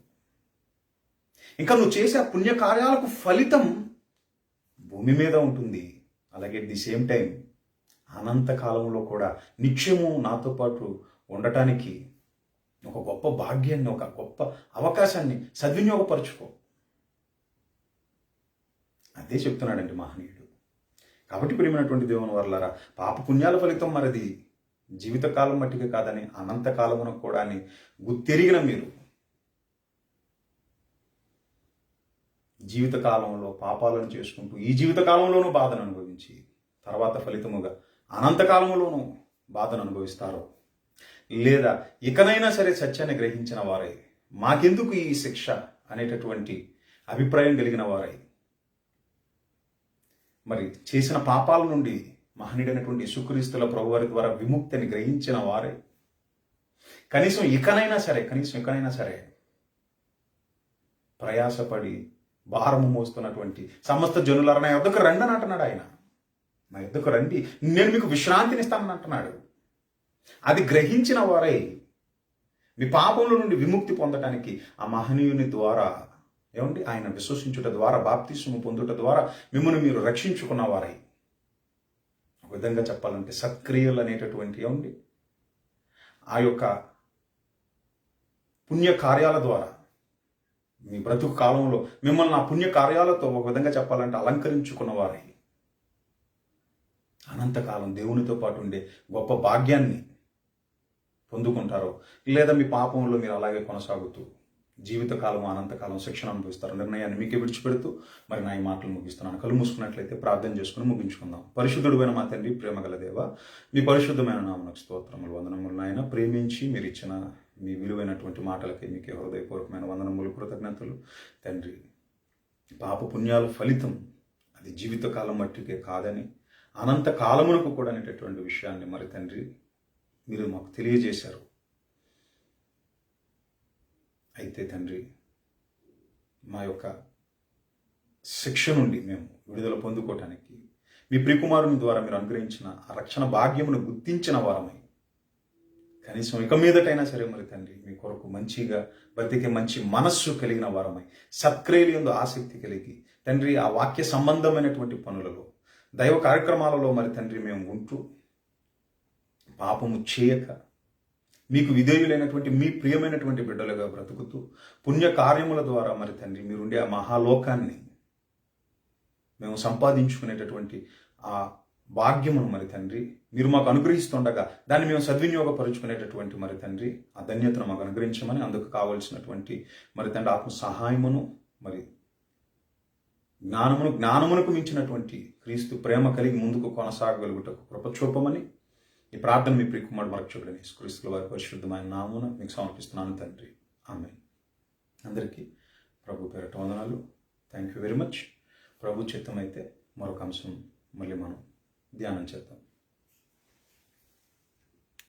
Speaker 1: ఇంకా నువ్వు చేసే ఆ పుణ్య కార్యాలకు ఫలితం భూమి మీద ఉంటుంది. అలాగే అట్ ది సేమ్ టైం అనంతకాలంలో కూడా నిత్యము నాతో పాటు ఉండటానికి ఒక గొప్ప భాగ్యాన్ని, ఒక గొప్ప అవకాశాన్ని సద్వినియోగపరుచుకో. అదే చెప్తున్నాడండి మహనీయుడు. కాబట్టి ప్రియమైనటువంటి దేవుని వర్లారా, పాప పుణ్యాల ఫలితం మరిది జీవితకాలం మట్టిగా కాదని అనంతకాలమున కూడా అని గుర్తెరిగిన మీరు జీవితకాలంలో పాపాలను చేసుకుంటూ ఈ జీవితకాలంలోనూ బాధను అనుభవించి తర్వాత ఫలితముగా అనంతకాలంలోనూ బాధను అనుభవిస్తారో, లేదా ఇకనైనా సరే సత్యాన్ని గ్రహించిన వారై మాకెందుకు ఈ శిక్ష అనేటటువంటి అభిప్రాయం కలిగిన వారై మరి చేసిన పాపాల నుండి మహనీయుడైనటువంటి యేసుక్రీస్తుల ప్రభువారి ద్వారా విముక్తిని గ్రహించిన వారే కనీసం ఇకనైనా సరే ప్రయాసపడి భారము మోస్తున్నటువంటి సమస్త జనులారా నా యొద్దకు రండి అని అంటున్నాడు ఆయన. నా యొద్దకు రండి, నేను మీకు విశ్రాంతిని ఇస్తానని అంటున్నాడు. అది గ్రహించిన వారై మీ పాపముల నుండి విముక్తి పొందడానికి ఆ మహనీయుని ద్వారా ఆయన విశ్వసించుట ద్వారా, బాప్తిస్మము పొందుట ద్వారా మిమ్మల్ని మీరు రక్షించుకున్న వారై, ఒక విధంగా చెప్పాలంటే సత్క్రియలు అనేటటువంటి ఆ యొక్క పుణ్య కార్యాల ద్వారా మీ బ్రతుకు కాలంలో మిమ్మల్ని ఆ పుణ్య కార్యాలతో ఒక విధంగా చెప్పాలంటే అలంకరించుకున్న వారై అనంతకాలం దేవునితో పాటు ఉండే గొప్ప భాగ్యాన్ని పొందుకుంటారో, లేదా మీ పాపంలో మీరు అలాగే కొనసాగుతూ జీవితకాలం అనంతకాలం శిక్షణ అనుభవిస్తారు. నిర్ణయాన్ని మీకే విడిచిపెడుతూ మరి నా ఈ మాటలు ముగిస్తున్నాను. కళ్ళు మూసుకున్నట్లయితే ప్రార్థన చేసుకుని ముగించుకుందాం. పరిశుద్ధుడైన మా తండ్రి, ప్రేమగల దేవ, మీ పరిశుద్ధమైన నామమునకు స్తోత్రములు, వందనములు నాయన. ప్రేమించి మీరు ఇచ్చిన మీ విలువైనటువంటి మాటలకి మీకే హృదయపూర్వకమైన వందనములు, కృతజ్ఞతలు తండ్రి. పాప పుణ్యాల ఫలితం అది జీవితకాలం మట్టికే కాదని అనంత కాలమునకు కూడా అనేటటువంటి విషయాన్ని మరి తండ్రి మీరు మాకు తెలియజేశారు. అయితే తండ్రి, మా యొక్క శిక్ష నుండి మేము విడుదల పొందుకోవటానికి మీ ప్రియకుమారుని ద్వారా మీరు అనుగ్రహించిన ఆ రక్షణ భాగ్యమును గుర్తించిన వారమై కనీసం ఇక మీదటైనా సరే మరి తండ్రి మీ కొరకు మంచిగా బ్రతికే మంచి మనస్సు కలిగిన వారమై సత్క్రియలందు ఆసక్తి కలిగి తండ్రి ఆ వాక్య సంబంధమైనటువంటి పనులలో, దైవ కార్యక్రమాలలో మరి తండ్రి మేము ఉంటూ పాపము చేయక మీకు విధేయులైనటువంటి మీ ప్రియమైనటువంటి బిడ్డలుగా బ్రతుకుతూ పుణ్య కార్యముల ద్వారా మరి తండ్రి మీరుండే ఆ మహాలోకాన్ని మేము సంపాదించుకునేటటువంటి ఆ భాగ్యమును మరి తండ్రి మీరు మాకు అనుగ్రహిస్తుండగా దాన్ని మేము సద్వినియోగపరుచుకునేటటువంటి మరి తండ్రి ఆ ధన్యతను మాకు అనుగ్రహించమని, అందుకు కావలసినటువంటి మరి తండ్రి ఆత్మ సహాయమును, మరి జ్ఞానమునకు మించినటువంటి క్రీస్తు ప్రేమ కలిగి ముందుకు కొనసాగగలుగుటకు కృప చూపమని ఈ ప్రార్థన మీ ప్రియకుమారుడు మరక్షకుడైన యేసుక్రీస్తుల వారి పరిశుద్ధమైన నామమున మీకు సమర్పిస్తున్నాను తండ్రి. ఆమేన్. అందరికీ ప్రభు పేరట వందనాలు. Thank you very much. ప్రభు చిత్తమైతే మరొక అంశం మళ్ళీ మనం ధ్యానం చేద్దాం.